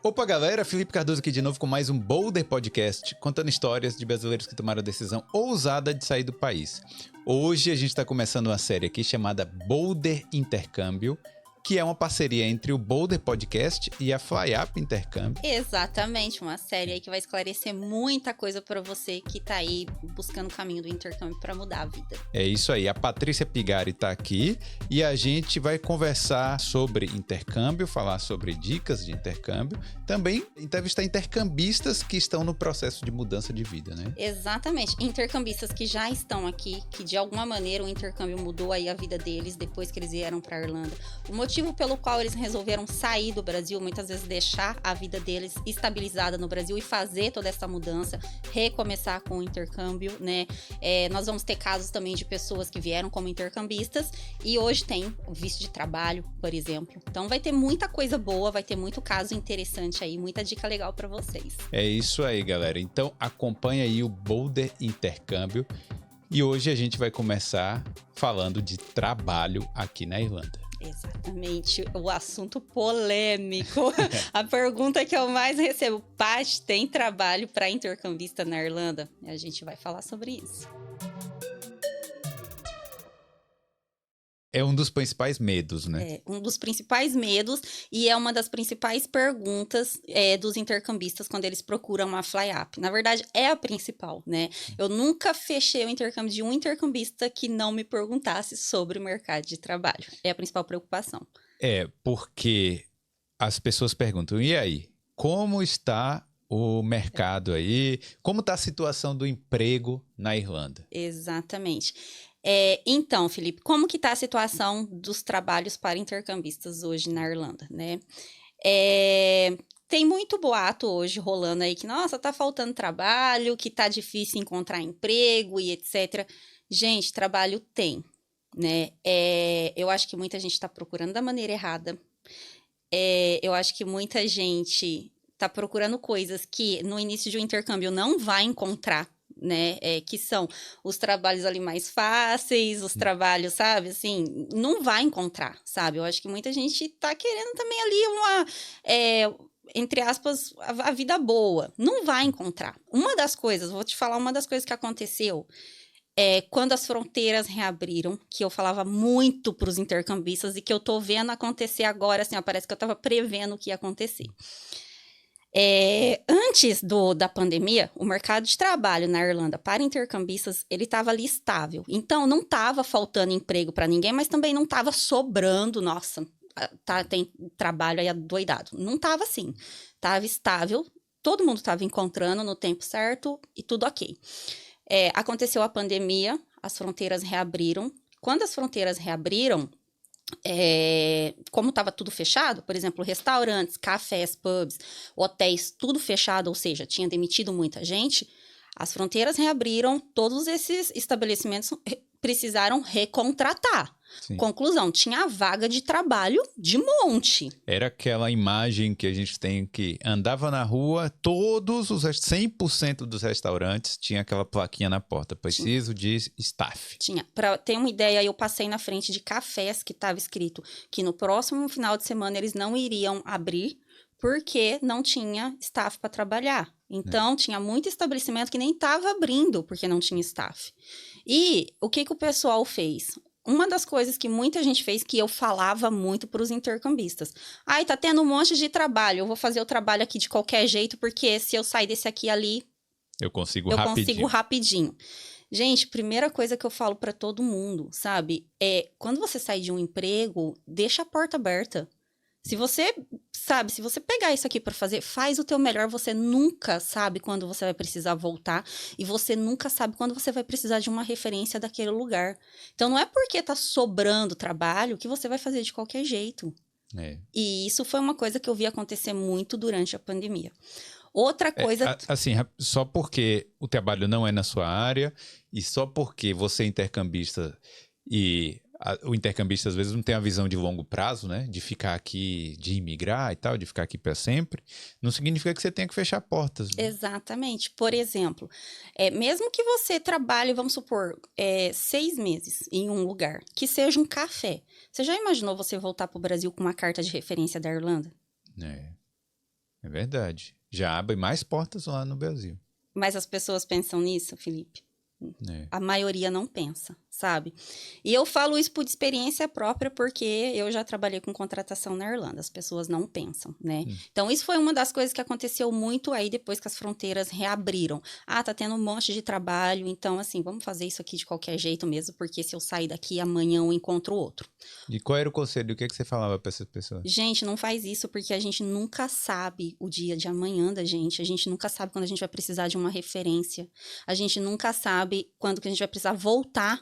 Opa, galera, Felipe Cardoso aqui de novo com mais um Boulder Podcast, contando histórias de brasileiros que tomaram a decisão ousada de sair do país. Hoje a gente está começando uma série aqui chamada Boulder Intercâmbio, que é uma parceria entre o Boulder Podcast e a FlyUp Intercâmbio. Exatamente, uma série aí que vai esclarecer muita coisa para você que tá aí buscando o caminho do intercâmbio para mudar a vida. É isso aí, a Patrícia Pigari tá aqui e a gente vai conversar sobre intercâmbio, falar sobre dicas de intercâmbio, também entrevistar intercambistas que estão no processo de mudança de vida, né? Exatamente, intercambistas que já estão aqui, que de alguma maneira o intercâmbio mudou aí a vida deles depois que eles vieram para a Irlanda. O motivo pelo qual eles resolveram sair do Brasil, muitas vezes deixar a vida deles estabilizada no Brasil e fazer toda essa mudança, recomeçar com o intercâmbio, né? Nós vamos ter casos também de pessoas que vieram como intercambistas e hoje tem o visto de trabalho, por exemplo. Então vai ter muita coisa boa, vai ter muito caso interessante aí, muita dica legal para vocês. É isso aí, galera. Então acompanha aí o Boulder Intercâmbio e hoje a gente vai começar falando de trabalho aqui na Irlanda. Exatamente, o assunto polêmico. A pergunta que eu mais recebo: Paty, tem trabalho para intercambista na Irlanda? E a gente vai falar sobre isso. É um dos principais medos, né? É um dos principais medos e é uma das principais perguntas dos intercambistas quando eles procuram uma FlyUp. Na verdade, é a principal, né? Eu nunca fechei o intercâmbio de um intercambista que não me perguntasse sobre o mercado de trabalho. É a principal preocupação. É, porque as pessoas perguntam, e aí, como está o mercado aí? Como está a situação do emprego na Irlanda? Exatamente. Então, Felipe, como que está a situação dos trabalhos para intercambistas hoje na Irlanda, né? Tem muito boato hoje rolando aí que, nossa, tá faltando trabalho, que tá difícil encontrar emprego e etc. Gente, trabalho tem, né? Eu acho que muita gente está procurando da maneira errada. Eu acho que muita gente está procurando coisas que no início de um intercâmbio não vai encontrar, né, que são os trabalhos ali mais fáceis, os trabalhos, sabe, assim, não vai encontrar, sabe, eu acho que muita gente tá querendo também ali entre aspas, a vida boa, não vai encontrar. Vou te falar uma das coisas que aconteceu, quando as fronteiras reabriram, que eu falava muito para os intercambistas e que eu tô vendo acontecer agora, assim, ó, parece que eu tava prevendo o que ia acontecer. Antes da pandemia, o mercado de trabalho na Irlanda para intercambistas, ele estava ali estável. Então, não estava faltando emprego para ninguém, mas também não estava sobrando, nossa, tem trabalho aí adoidado. Não estava assim. Estava estável, todo mundo estava encontrando no tempo certo e tudo ok. Aconteceu a pandemia, as fronteiras reabriram. Quando as fronteiras reabriram, como estava tudo fechado, por exemplo, restaurantes, cafés, pubs, hotéis, tudo fechado, ou seja, tinha demitido muita gente, as fronteiras reabriram, todos esses estabelecimentos precisaram recontratar. Sim. Conclusão, tinha a vaga de trabalho de monte. Era aquela imagem que a gente tem que andava na rua, todos os 100% dos restaurantes tinha aquela plaquinha na porta, preciso de staff. Tinha. Para ter uma ideia, eu passei na frente de cafés que estava escrito que no próximo final de semana eles não iriam abrir porque não tinha staff para trabalhar. Então, tinha muito estabelecimento que nem estava abrindo porque não tinha staff. E o que o pessoal fez? Uma das coisas que muita gente fez, que eu falava muito para os intercambistas. Ai, tá tendo um monte de trabalho, eu vou fazer o trabalho aqui de qualquer jeito, porque se eu sair desse aqui ali, eu consigo rapidinho. Gente, primeira coisa que eu falo para todo mundo, sabe? Quando você sair de um emprego, deixa a porta aberta. Se você pegar isso aqui para fazer, faz o teu melhor, você nunca sabe quando você vai precisar voltar e você nunca sabe quando você vai precisar de uma referência daquele lugar. Então, não é porque tá sobrando trabalho que você vai fazer de qualquer jeito. E isso foi uma coisa que eu vi acontecer muito durante a pandemia. Outra coisa... Assim, só porque o trabalho não é na sua área e só porque você é intercambista e... O intercambista, às vezes, não tem a visão de longo prazo, né? De ficar aqui, de imigrar e tal, de ficar aqui para sempre. Não significa que você tenha que fechar portas. Né? Exatamente. Por exemplo, mesmo que você trabalhe, vamos supor, 6 meses em um lugar, que seja um café. Você já imaginou você voltar para o Brasil com uma carta de referência da Irlanda? É verdade. Já abre mais portas lá no Brasil. Mas as pessoas pensam nisso, Felipe? É. A maioria não pensa, sabe? E eu falo isso por experiência própria, porque eu já trabalhei com contratação na Irlanda. As pessoas não pensam, né? Então, isso foi uma das coisas que aconteceu muito aí depois que as fronteiras reabriram. Ah, tá tendo um monte de trabalho, então, assim, vamos fazer isso aqui de qualquer jeito mesmo, porque se eu sair daqui, amanhã eu encontro outro. E qual era o conselho? O que você falava para essas pessoas? Gente, não faz isso, porque a gente nunca sabe o dia de amanhã da gente. A gente nunca sabe quando a gente vai precisar de uma referência. A gente nunca sabe quando que a gente vai precisar voltar,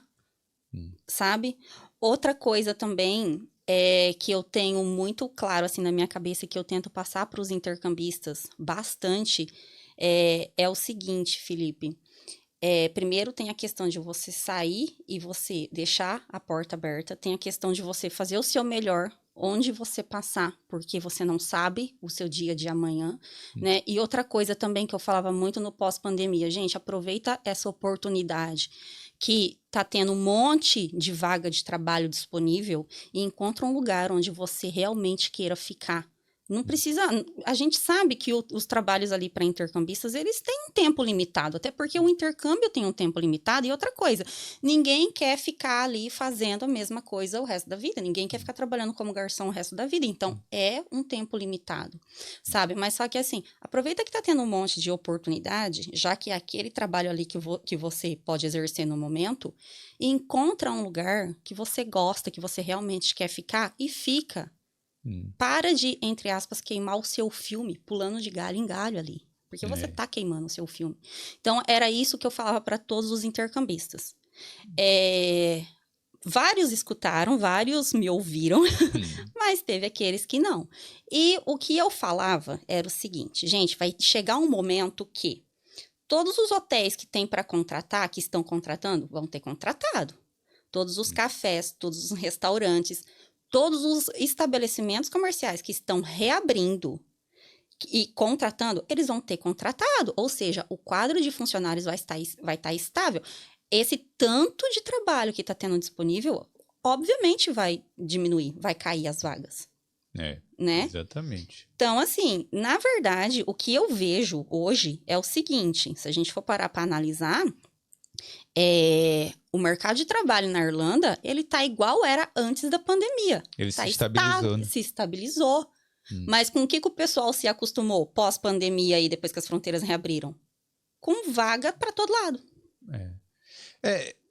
sabe? Outra coisa também é que eu tenho muito claro, assim, na minha cabeça, que eu tento passar para os intercambistas bastante, é o seguinte, Felipe. Primeiro tem a questão de você sair e você deixar a porta aberta. Tem a questão de você fazer o seu melhor onde você passar, porque você não sabe o seu dia de amanhã, né? E outra coisa também que eu falava muito no pós-pandemia, gente, aproveita essa oportunidade que tá tendo um monte de vaga de trabalho disponível e encontra um lugar onde você realmente queira ficar. Não precisa. A gente sabe que os trabalhos ali para intercambistas, eles têm um tempo limitado, até porque o intercâmbio tem um tempo limitado. E outra coisa, ninguém quer ficar ali fazendo a mesma coisa o resto da vida, ninguém quer ficar trabalhando como garçom o resto da vida. Então, é um tempo limitado, sabe? Mas só que assim, aproveita que tá tendo um monte de oportunidade, já que é aquele trabalho ali que você pode exercer no momento, e encontra um lugar que você gosta, que você realmente quer ficar e fica. Para de, entre aspas, queimar o seu filme, pulando de galho em galho ali. Porque você tá queimando o seu filme. Então, era isso que eu falava para todos os intercambistas. Vários escutaram, vários me ouviram, mas teve aqueles que não. E o que eu falava era o seguinte, gente, vai chegar um momento que todos os hotéis que tem para contratar, que estão contratando, vão ter contratado. Todos os cafés, todos os restaurantes, todos os estabelecimentos comerciais que estão reabrindo e contratando, eles vão ter contratado. Ou seja, o quadro de funcionários vai estar estável. Esse tanto de trabalho que está tendo disponível, obviamente vai diminuir, vai cair as vagas. Né? Exatamente. Então, assim, na verdade, o que eu vejo hoje é o seguinte, se a gente for parar para analisar, o mercado de trabalho na Irlanda, ele tá igual era antes da pandemia. Ele se estabilizou, né? Se estabilizou. Mas com o que o pessoal se acostumou pós-pandemia e depois que as fronteiras reabriram? Com vaga para todo lado.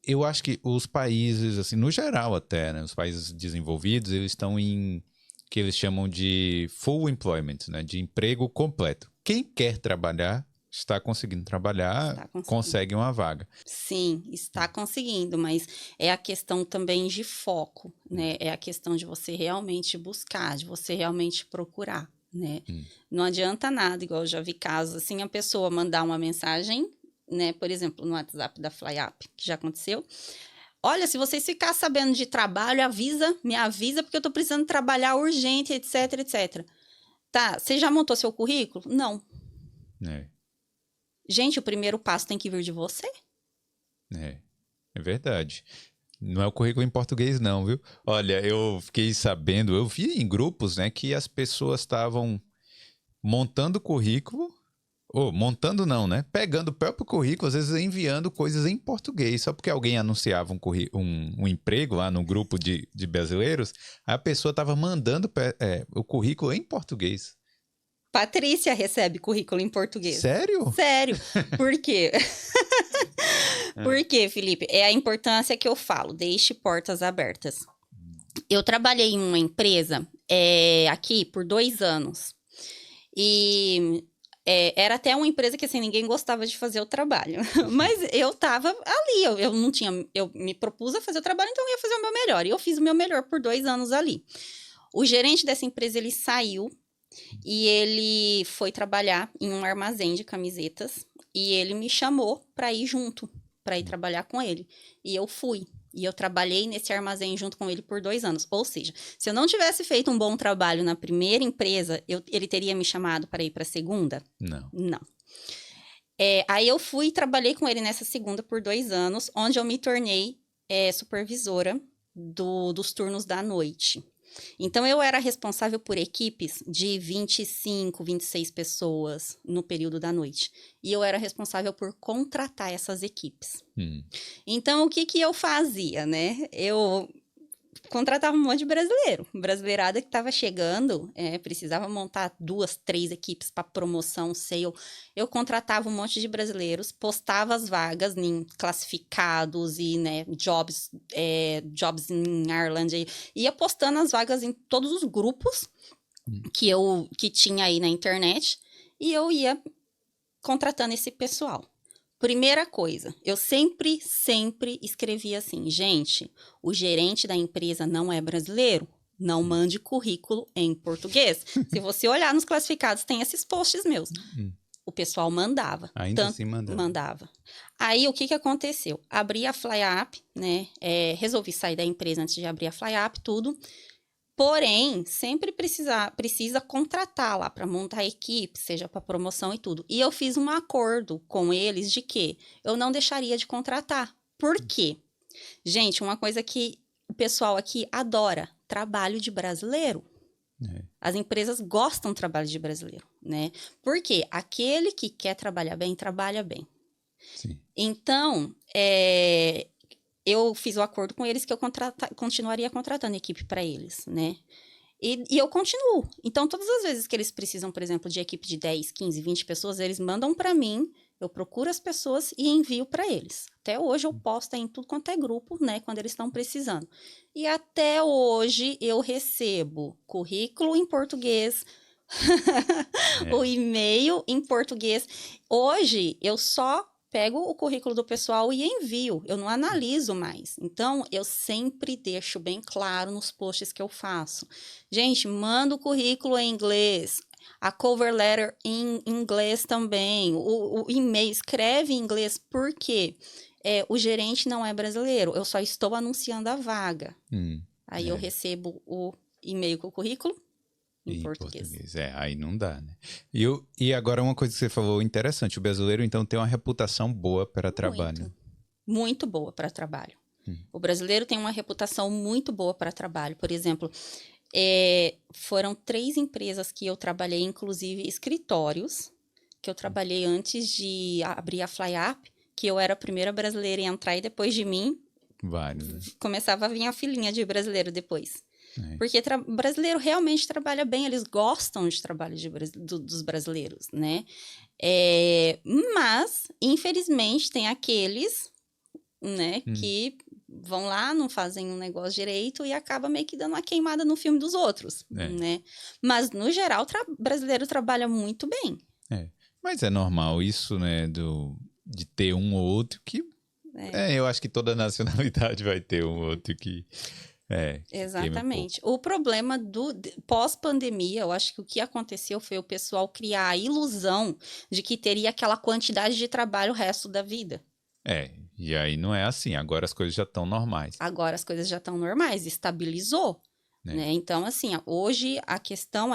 Eu acho que os países, assim, no geral até, né? Os países desenvolvidos, eles estão em que eles chamam de full employment, né? De emprego completo. Quem quer trabalhar está conseguindo trabalhar, consegue uma vaga. Sim, está conseguindo, mas é a questão também de foco, né? É a questão de você realmente buscar, de você realmente procurar, né? Não adianta nada, igual eu já vi casos assim, a pessoa mandar uma mensagem, né? Por exemplo, no WhatsApp da FlyUp, que já aconteceu. Olha, se vocês ficarem sabendo de trabalho, me avisa, porque eu tô precisando trabalhar urgente, etc, etc. Tá, você já montou seu currículo? Não. Gente, o primeiro passo tem que vir de você. É verdade. Não é o currículo em português não, viu? Olha, eu fiquei sabendo, eu vi em grupos, né, que as pessoas estavam montando currículo, ou montando não, né? Pegando o próprio currículo, às vezes enviando coisas em português, só porque alguém anunciava um emprego lá no grupo de brasileiros, a pessoa estava mandando o currículo em português. Patrícia recebe currículo em português. Sério? Sério. Por quê? Por quê, Felipe? É a importância que eu falo. Deixe portas abertas. Eu trabalhei em uma empresa aqui por 2 anos. E era até uma empresa que assim, ninguém gostava de fazer o trabalho. Mas eu tava ali. Eu me propus a fazer o trabalho, então eu ia fazer o meu melhor. E eu fiz o meu melhor por 2 anos ali. O gerente dessa empresa, ele saiu. E ele foi trabalhar em um armazém de camisetas e ele me chamou para ir junto, para ir trabalhar com ele. E eu fui. E eu trabalhei nesse armazém junto com ele por 2 anos. Ou seja, se eu não tivesse feito um bom trabalho na primeira empresa, ele teria me chamado para ir para a segunda? Não. Aí eu fui e trabalhei com ele nessa segunda por 2 anos, onde eu me tornei supervisora dos turnos da noite. Então, eu era responsável por equipes de 25, 26 pessoas no período da noite. E eu era responsável por contratar essas equipes. Então, o que eu fazia, né? Eu contratava um monte de brasileiro. Brasileirada que estava chegando, precisava montar 2, 3 equipes para promoção, sale. Eu contratava um monte de brasileiros, postava as vagas em classificados e, né, jobs em Ireland. Ia postando as vagas em todos os grupos que tinha aí na internet. E eu ia contratando esse pessoal. Primeira coisa, eu sempre escrevia assim, gente, o gerente da empresa não é brasileiro, não mande currículo em português. Se você olhar nos classificados, tem esses posts meus. O pessoal mandava. Ainda assim mandava. Mandava. Aí, o que aconteceu? Abri a FlyUp, né? Resolvi sair da empresa antes de abrir a FlyUp, tudo. Porém, sempre precisa contratar lá para montar a equipe, seja para promoção e tudo. E eu fiz um acordo com eles de que eu não deixaria de contratar. Por quê? Gente, uma coisa que o pessoal aqui adora, trabalho de brasileiro. As empresas gostam do trabalho de brasileiro, né? Porque aquele que quer trabalhar bem, trabalha bem. Sim. Então, eu fiz o acordo com eles que eu continuaria contratando equipe para eles, né? E eu continuo. Então, todas as vezes que eles precisam, por exemplo, de equipe de 10, 15, 20 pessoas, eles mandam para mim, eu procuro as pessoas e envio para eles. Até hoje eu posto em tudo quanto é grupo, né, quando eles estão precisando. E até hoje eu recebo currículo em português, o e-mail em português. Hoje eu só pego o currículo do pessoal e envio. Eu não analiso mais. Então, eu sempre deixo bem claro nos posts que eu faço. Gente, manda o currículo em inglês. A cover letter em inglês também. O e-mail, escreve em inglês. Por quê? O gerente não é brasileiro. Eu só estou anunciando a vaga. Aí eu recebo o e-mail com o currículo em português. Aí não dá, né? E agora uma coisa que você falou interessante, o brasileiro então tem uma reputação boa para trabalho. Muito boa para trabalho. O brasileiro tem uma reputação muito boa para trabalho. Por exemplo, foram 3 empresas que eu trabalhei, inclusive escritórios, que eu trabalhei antes de abrir a FlyUp, que eu era a primeira brasileira a entrar e depois de mim, começava a vir a filinha de brasileiro depois. Porque brasileiro realmente trabalha bem, eles gostam de trabalho dos brasileiros, né? Mas, infelizmente, tem aqueles, né, que vão lá, não fazem um negócio direito e acaba meio que dando uma queimada no filme dos outros, né? Mas, no geral, brasileiro trabalha muito bem. Mas é normal isso, né, de ter um ou outro que... eu acho que toda nacionalidade vai ter um ou outro que... Exatamente. O problema do pós-pandemia, eu acho que o que aconteceu foi o pessoal criar a ilusão de que teria aquela quantidade de trabalho o resto da vida. E aí não é assim, agora as coisas já estão normais. Agora as coisas já estão normais, estabilizou, né? Então, assim, hoje a questão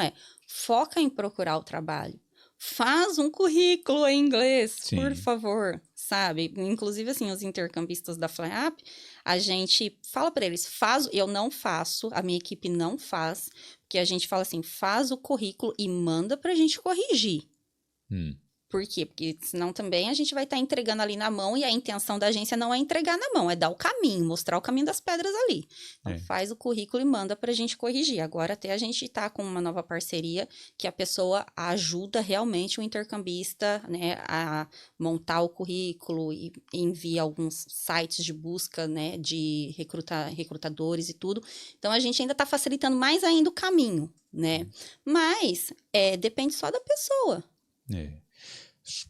foca em procurar o trabalho. Faz um currículo em inglês, por favor, sabe? Inclusive, assim, os intercambistas da FlyUp, a gente fala para eles, eu não faço, a minha equipe não faz, porque a gente fala assim, faz o currículo e manda pra gente corrigir. Por quê? Porque senão também a gente vai estar entregando ali na mão e a intenção da agência não é entregar na mão, é dar o caminho, mostrar o caminho das pedras ali. Então, faz o currículo e manda para a gente corrigir. Agora, até a gente está com uma nova parceria que a pessoa ajuda realmente o intercambista, né, a montar o currículo e envia alguns sites de busca, né, de recrutadores e tudo. Então, a gente ainda está facilitando mais ainda o caminho, né? Mas depende só da pessoa.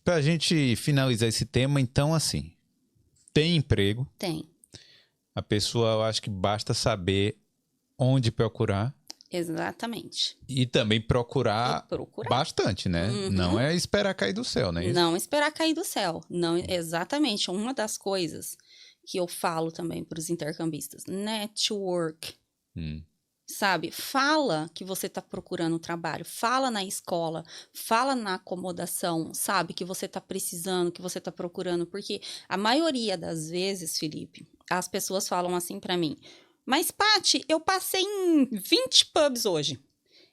Pra gente finalizar esse tema, então, assim, tem emprego. Tem. A pessoa, eu acho que basta saber onde procurar. Exatamente. E também procurar bastante, né? Não é esperar cair do céu, né? Não esperar cair do céu. Não, exatamente. Uma das coisas que eu falo também para os intercambistas, network. Sabe? Fala que você está procurando trabalho, fala na escola, fala na acomodação, sabe? Que você está precisando, que você está procurando. Porque a maioria das vezes, Felipe, as pessoas falam assim para mim, Mas, Paty, eu passei em 20 pubs hoje.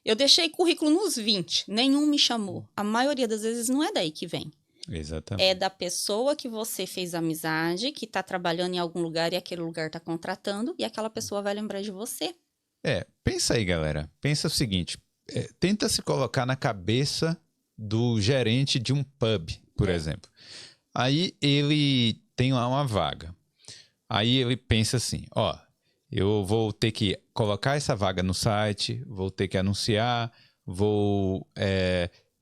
Eu deixei currículo nos 20, nenhum me chamou. A maioria das vezes não é daí que vem. Exatamente. É da pessoa que você fez amizade, que está trabalhando em algum lugar e aquele lugar está contratando, e aquela pessoa vai lembrar de você. Pensa aí, galera. Pensa o seguinte, tenta se colocar na cabeça do gerente de um pub, por exemplo. Aí ele tem lá uma vaga. Aí ele pensa assim, ó, eu vou ter que colocar essa vaga no site, vou ter que anunciar, vou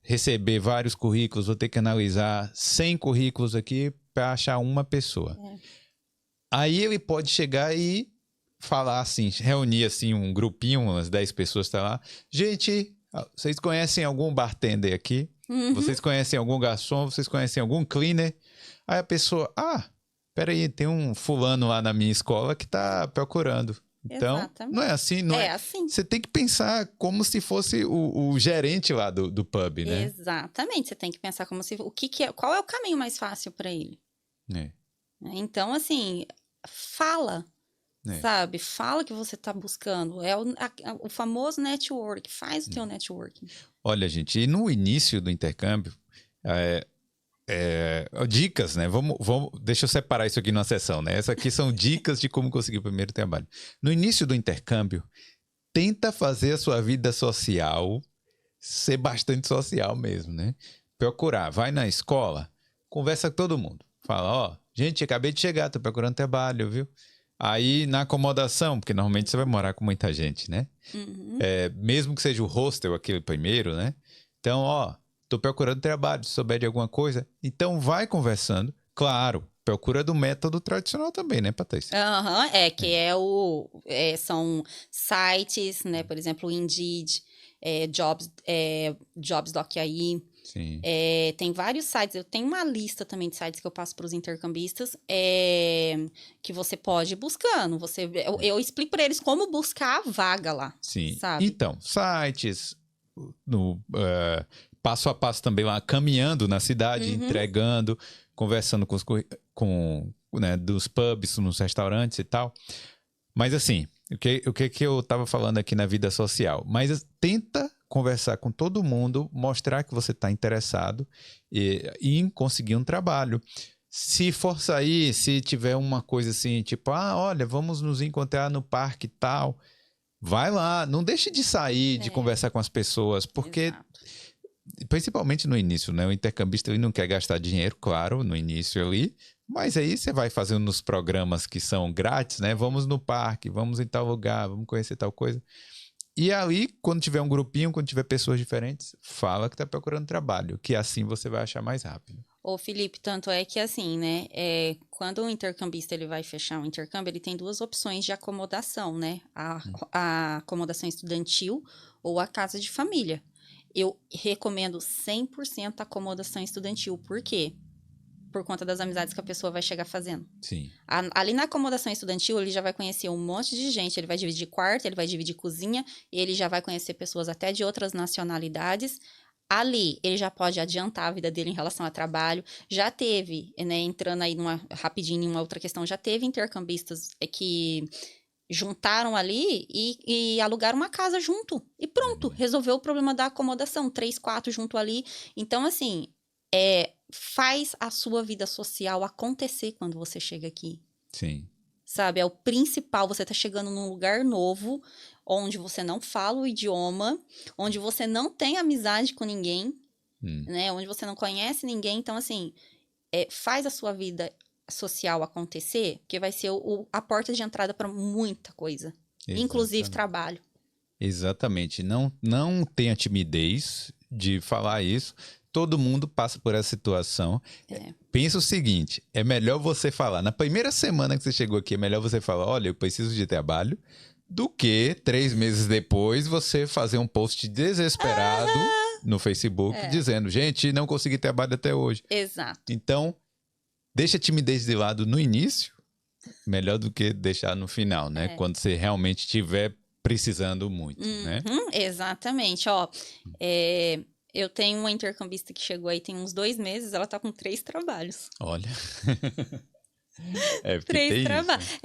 receber vários currículos, vou ter que analisar 100 currículos aqui para achar uma pessoa. Aí ele pode chegar e falar assim, reunir assim um grupinho, umas 10 pessoas tá lá. Gente, vocês conhecem algum bartender aqui? Vocês conhecem algum garçom? Vocês conhecem algum cleaner? Aí a pessoa, peraí, tem um fulano lá na minha escola que tá procurando. Então, Exatamente. não é assim, não é? assim. Você tem que pensar como se fosse o gerente lá do pub, né? Exatamente, você tem que pensar como se... qual é o caminho mais fácil para ele? Então, assim, fala, sabe? Fala que você tá buscando. É o famoso network, faz o teu networking. Olha, gente, e no início do intercâmbio... dicas, né? Deixa eu separar isso aqui numa sessão, né? Essas aqui são dicas de como conseguir o primeiro trabalho. No início do intercâmbio, tenta fazer a sua vida social ser bastante social mesmo, né? Procurar, vai na escola, conversa com todo mundo. Fala, gente, acabei de chegar, tô procurando trabalho, viu? Aí, na acomodação, porque normalmente você vai morar com muita gente, né? Mesmo que seja o hostel, aquele primeiro, né? Então, tô procurando trabalho, se souber de alguma coisa. Então, vai conversando. Claro, procura do método tradicional também, né, Patrícia? São sites, né? Por exemplo, o Indeed, Jobs.ai. Sim. Tem vários sites. Eu tenho uma lista também de sites que eu passo para os intercambistas que você pode ir buscando. Eu explico para eles como buscar a vaga lá. Sim. Sabe? Então, sites, passo a passo também lá, caminhando na cidade, entregando, conversando com dos pubs, nos restaurantes e tal. Mas assim, o que eu estava falando aqui na vida social? Mas tenta conversar com todo mundo, mostrar que você está interessado em conseguir um trabalho. Se for sair, se tiver uma coisa assim, tipo, olha, vamos nos encontrar no parque e tal, vai lá, não deixe de sair, de conversar com as pessoas, porque... Exato. Principalmente no início, né? O intercambista ele não quer gastar dinheiro, claro, no início ali, mas aí você vai fazendo nos programas que são grátis, né? Vamos no parque, vamos em tal lugar, vamos conhecer tal coisa. E ali, quando tiver um grupinho, quando tiver pessoas diferentes, fala que tá procurando trabalho, que assim você vai achar mais rápido. Ô, Felipe, tanto é que assim, né? Quando o intercambista ele vai fechar um intercâmbio, ele tem duas opções de acomodação, né? A acomodação estudantil ou a casa de família. Eu recomendo 100% a acomodação estudantil. Por quê? Por conta das amizades que a pessoa vai chegar fazendo. Sim. Ali na acomodação estudantil, ele já vai conhecer um monte de gente. Ele vai dividir quarto, ele vai dividir cozinha, ele já vai conhecer pessoas até de outras nacionalidades. Ali, ele já pode adiantar a vida dele em relação a trabalho. Já teve, né, entrando aí rapidinho em uma outra questão, já teve intercambistas que juntaram ali e alugaram uma casa junto. E pronto, resolveu o problema da acomodação. 3, 4 junto ali. Então, assim, faz a sua vida social acontecer quando você chega aqui. Sim. Sabe, é o principal. Você tá chegando num lugar novo, onde você não fala o idioma, onde você não tem amizade com ninguém, né? Onde você não conhece ninguém. Então, assim, faz a sua vida social acontecer, que vai ser a porta de entrada para muita coisa. Exatamente. Inclusive trabalho. Exatamente. Não tenha timidez de falar isso. Todo mundo passa por essa situação. Pensa o seguinte, é melhor você falar, na primeira semana que você chegou aqui, é melhor você falar, olha, eu preciso de trabalho, do que 3 meses depois você fazer um post desesperado no Facebook dizendo, gente, não consegui trabalho até hoje. Exato. Então, deixa a timidez de lado no início, melhor do que deixar no final, né? Quando você realmente estiver precisando muito, né? Exatamente. Eu tenho uma intercambista que chegou aí tem uns 2 meses, ela tá com 3 trabalhos. Olha. É, porque 3 tem trabalhos. isso.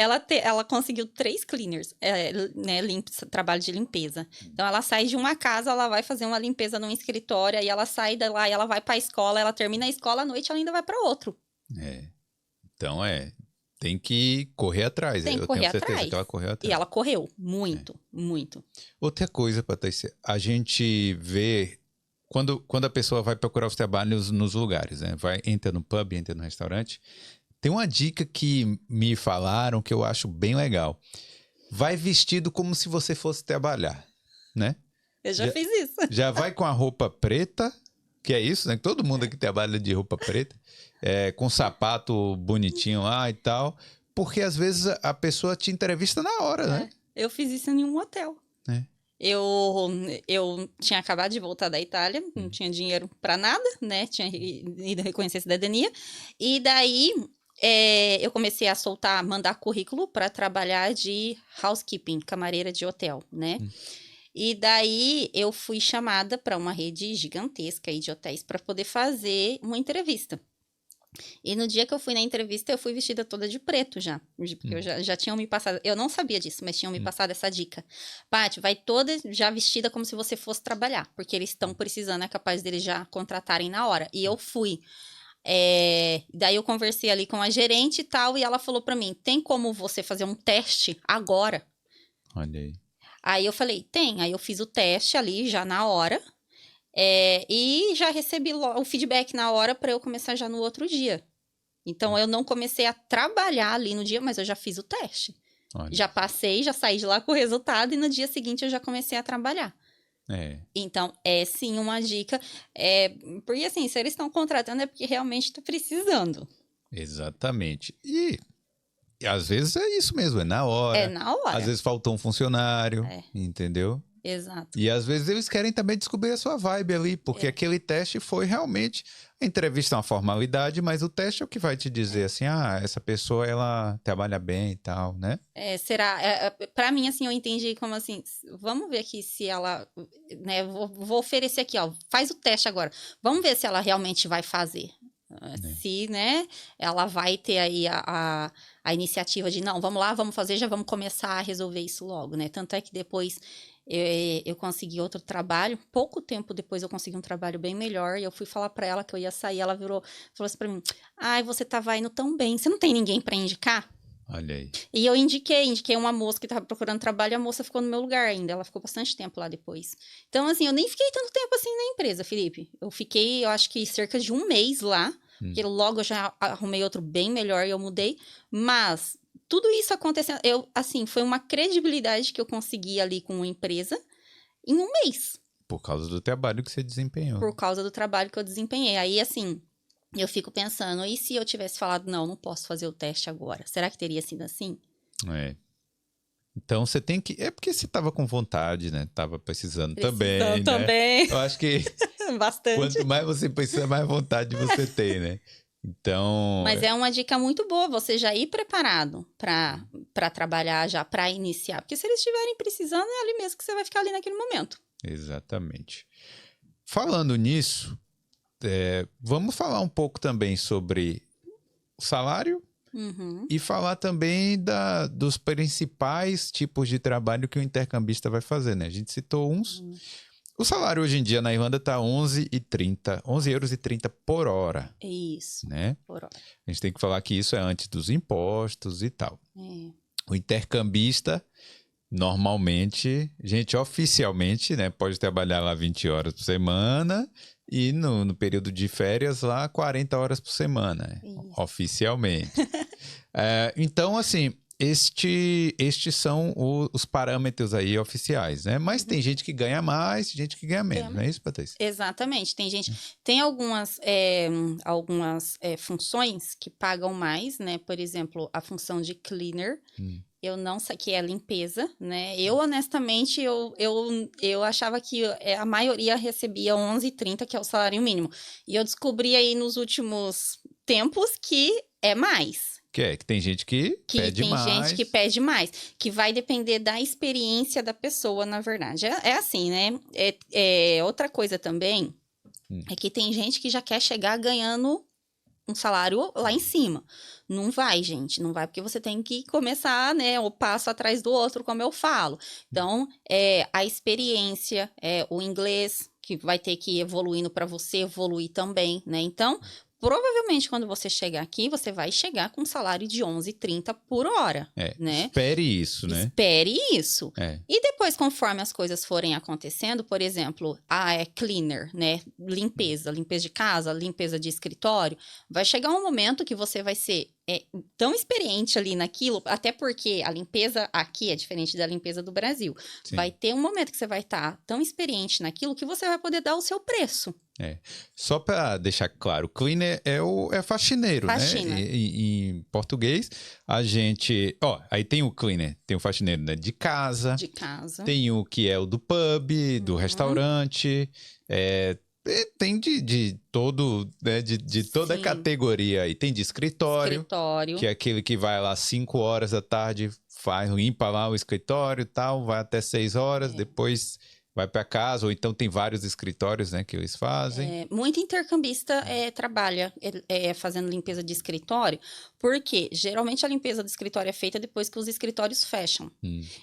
Ela conseguiu 3 cleaners, né, trabalho de limpeza. Então, ela sai de uma casa, ela vai fazer uma limpeza num escritório, aí ela sai de lá e ela vai pra escola, ela termina a escola, à noite ela ainda vai pra outro. É. Então, tem que correr atrás. Tem que Eu tenho correr certeza que atrás. ela correu E atrás. ela correu muito, muito. Outra coisa, Patrícia, a gente vê quando a pessoa vai procurar os trabalhos nos lugares, né? Entra no pub, entra no restaurante. Tem uma dica que me falaram que eu acho bem legal. Vai vestido como se você fosse trabalhar, né? Eu já fiz isso. Já vai com a roupa preta, que é isso, né? Todo mundo aqui trabalha de roupa preta, com sapato bonitinho lá e tal, porque às vezes a pessoa te entrevista na hora, né? Eu fiz isso em um hotel. É. Eu tinha acabado de voltar da Itália, não tinha dinheiro pra nada, né? Tinha ido reconhecer a cidadania. E daí eu comecei a mandar currículo para trabalhar de housekeeping, camareira de hotel, né? E daí eu fui chamada para uma rede gigantesca aí de hotéis para poder fazer uma entrevista. E no dia que eu fui na entrevista, eu fui vestida toda de preto já. Porque já tinham me passado. Eu não sabia disso, mas tinham me passado essa dica. Paty, vai toda já vestida como se você fosse trabalhar. Porque eles estão precisando, é capaz deles já contratarem na hora. E eu fui. Daí eu conversei ali com a gerente e tal, e ela falou pra mim: tem como você fazer um teste agora? Olha aí. Aí eu falei: tem. Aí eu fiz o teste ali já na hora. E já recebi o feedback na hora para eu começar já no outro dia. Então, eu não comecei a trabalhar ali no dia, mas eu já fiz o teste. Olha. Já passei, já saí de lá com o resultado e no dia seguinte eu já comecei a trabalhar. Então, é sim uma dica. Porque assim, se eles estão contratando é porque realmente está precisando. Exatamente. E às vezes é isso mesmo, é na hora. É na hora. Às vezes faltou um funcionário, entendeu? Exato. E às vezes eles querem também descobrir a sua vibe ali, porque aquele teste foi realmente... A entrevista é uma formalidade, mas o teste é o que vai te dizer assim, essa pessoa, ela trabalha bem e tal, né? Será? Pra mim, assim, eu entendi como assim, vamos ver aqui se ela, né, vou oferecer aqui, ó, faz o teste agora. Vamos ver se ela realmente vai fazer. Se, né, ela vai ter aí a iniciativa de, não, vamos lá, vamos fazer, já vamos começar a resolver isso logo, né? Tanto é que depois eu consegui outro trabalho, pouco tempo depois eu consegui um trabalho bem melhor, e eu fui falar pra ela que eu ia sair, ela falou assim pra mim, você tava indo tão bem, você não tem ninguém pra indicar? Olha aí. E eu indiquei uma moça que tava procurando trabalho, e a moça ficou no meu lugar ainda, ela ficou bastante tempo lá depois. Então, assim, eu nem fiquei tanto tempo assim na empresa, Felipe. Eu acho que cerca de 1 mês lá, porque logo eu já arrumei outro bem melhor e eu mudei, mas tudo isso acontecendo, assim, foi uma credibilidade que eu consegui ali com uma empresa em 1 mês. Por causa do trabalho que você desempenhou. Por causa do trabalho que eu desempenhei. Aí, assim, eu fico pensando, e se eu tivesse falado, não posso fazer o teste agora? Será que teria sido assim? Então, você tem que... É porque você tava com vontade, né? Tava precisando também, né? Também. Eu acho que... Bastante. Quanto mais você precisa, mais vontade você tem, né? Então... Mas é uma dica muito boa, você já ir preparado para trabalhar já, para iniciar. Porque se eles estiverem precisando, é ali mesmo que você vai ficar ali naquele momento. Exatamente. Falando nisso, vamos falar um pouco também sobre o salário e falar também dos principais tipos de trabalho que o intercambista vai fazer, né? A gente citou uns. O salário hoje em dia na Irlanda está 11,30 € por hora. Isso, né? por hora. A gente tem que falar que isso é antes dos impostos e tal. O intercambista, normalmente, oficialmente, né, pode trabalhar lá 20 horas por semana e no período de férias lá 40 horas por semana, oficialmente. Então, assim, estes são os parâmetros aí oficiais, né? Mas tem gente que ganha mais, gente que ganha menos, não é isso, Patrícia? Exatamente. Tem algumas funções que pagam mais, né? Por exemplo, a função de cleaner. Eu não sei, que é limpeza, né? Eu, honestamente, eu achava que a maioria recebia 11,30, que é o salário mínimo. E eu descobri aí nos últimos tempos que é mais. Que tem gente que pede mais. Tem gente que pede mais. Que vai depender da experiência da pessoa, na verdade. É assim, né? Outra coisa também é que tem gente que já quer chegar ganhando um salário lá em cima. Não vai, gente, não vai, porque você tem que começar, né, o passo atrás do outro, como eu falo. Então, a experiência, o inglês, que vai ter que ir evoluindo para você evoluir também, né? Então, provavelmente, quando você chegar aqui, você vai chegar com um salário de 11,30 por hora, né? Espere isso, né? Espere isso. É. E depois, conforme as coisas forem acontecendo, por exemplo, cleaner, né? Limpeza de casa, limpeza de escritório, vai chegar um momento que você vai ser tão experiente ali naquilo, até porque a limpeza aqui é diferente da limpeza do Brasil. Sim. Vai ter um momento que você vai estar tão experiente naquilo que você vai poder dar o seu preço. Só para deixar claro, cleaner é faxineiro, Faxina. né? Em português, a gente... aí tem o cleaner, tem o faxineiro, né? De casa. De casa. Tem o que é o do pub, do restaurante. Tem de todo, né? De toda a categoria aí. Tem de escritório. Que é aquele que vai lá 5 horas da tarde, limpa lá o escritório e tal, vai até 6 horas, depois... vai para casa, ou então tem vários escritórios, né, que eles fazem. Muito intercambista trabalha fazendo limpeza de escritório, porque geralmente a limpeza do escritório é feita depois que os escritórios fecham.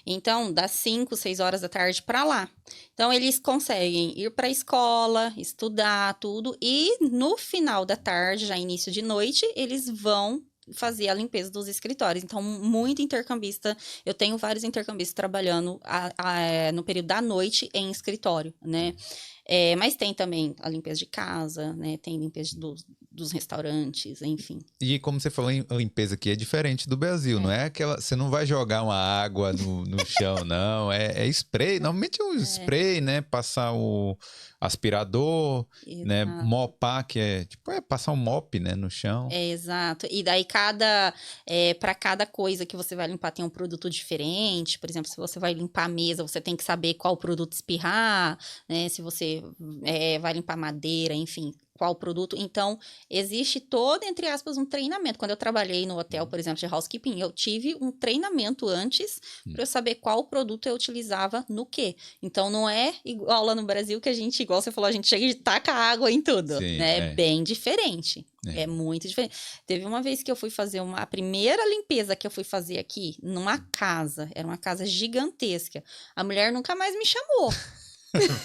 Então, das 5, 6 horas da tarde para lá. Então, eles conseguem ir para a escola, estudar tudo, e no final da tarde, já início de noite, eles vão fazer a limpeza dos escritórios. Então, muito intercambista. Eu tenho vários intercambistas trabalhando no período da noite em escritório, né? Mas tem também a limpeza de casa, né? Tem limpeza dos restaurantes, enfim. E como você falou, a limpeza aqui é diferente do Brasil, não é aquela... Você não vai jogar uma água no chão, não. É spray. Normalmente é um spray, né? Passar o aspirador, né? Mopar, que passar um mop, né? No chão. Exato. E daí, para cada coisa que você vai limpar, tem um produto diferente. Por exemplo, se você vai limpar a mesa, você tem que saber qual produto espirrar, né? Se você vai limpar madeira, enfim, qual produto. Então, existe todo, entre aspas, um treinamento. Quando eu trabalhei no hotel, por exemplo, de housekeeping, eu tive um treinamento antes para eu saber qual produto eu utilizava no quê. Então, não é igual lá no Brasil que a gente, igual você falou, a gente chega e taca água em tudo. Sim, né? É bem diferente. É muito diferente. Teve uma vez que eu fui fazer a primeira limpeza que eu fui fazer aqui, numa casa. Era uma casa gigantesca. A mulher nunca mais me chamou.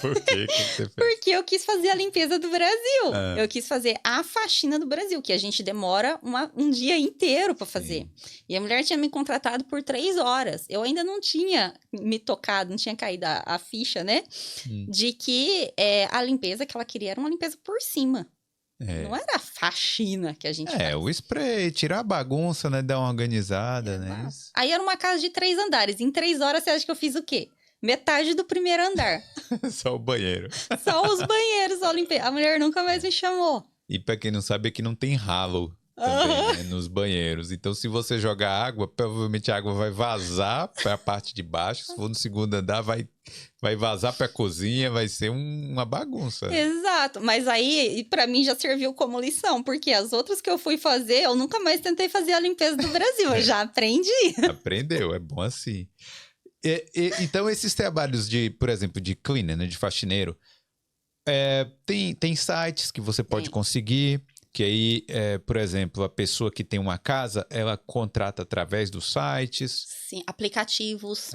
Por quê? Porque eu quis fazer a limpeza do Brasil. Eu quis fazer a faxina do Brasil, que a gente demora um dia inteiro para fazer. E a mulher tinha me contratado por 3 horas. Eu ainda não tinha me tocado, não tinha caído a ficha, né? De que a limpeza que ela queria era uma limpeza por cima. Não era a faxina que a gente faz. O spray, tirar a bagunça, né? Dar uma organizada, né? Aí era uma casa de 3 andares. Em 3 horas, você acha que eu fiz o quê? Metade do primeiro andar. Só o banheiro. Só os banheiros, só limpei. A mulher nunca mais me chamou. E pra quem não sabe, aqui não tem ralo também, né, nos banheiros. Então, se você jogar água, provavelmente a água vai vazar pra parte de baixo. Se for no segundo andar, vai vazar pra cozinha, vai ser uma bagunça. Exato. Mas aí, pra mim, já serviu como lição. Porque as outras que eu fui fazer, eu nunca mais tentei fazer a limpeza do Brasil. Eu já aprendi. Aprendeu, é bom assim. Então, esses trabalhos por exemplo, de cleaner, né, de faxineiro, tem sites que você pode conseguir, que aí, por exemplo, a pessoa que tem uma casa, ela contrata através dos sites. Sim, aplicativos.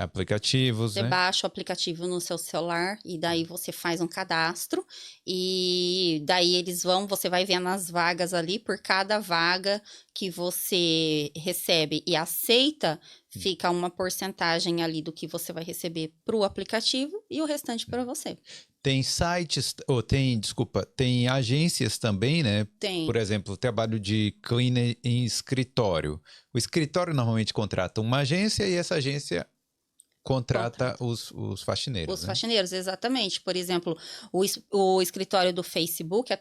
Você baixa o aplicativo no seu celular e daí você faz um cadastro e daí você vai vendo as vagas ali, por cada vaga que você recebe e aceita, fica uma porcentagem ali do que você vai receber para o aplicativo e o restante para você. Tem sites, tem agências também, né? Tem. Por exemplo, trabalho de cleaner em escritório. O escritório normalmente contrata uma agência e essa agência contrata os faxineiros. Os faxineiros, exatamente. Por exemplo, o escritório do Facebook,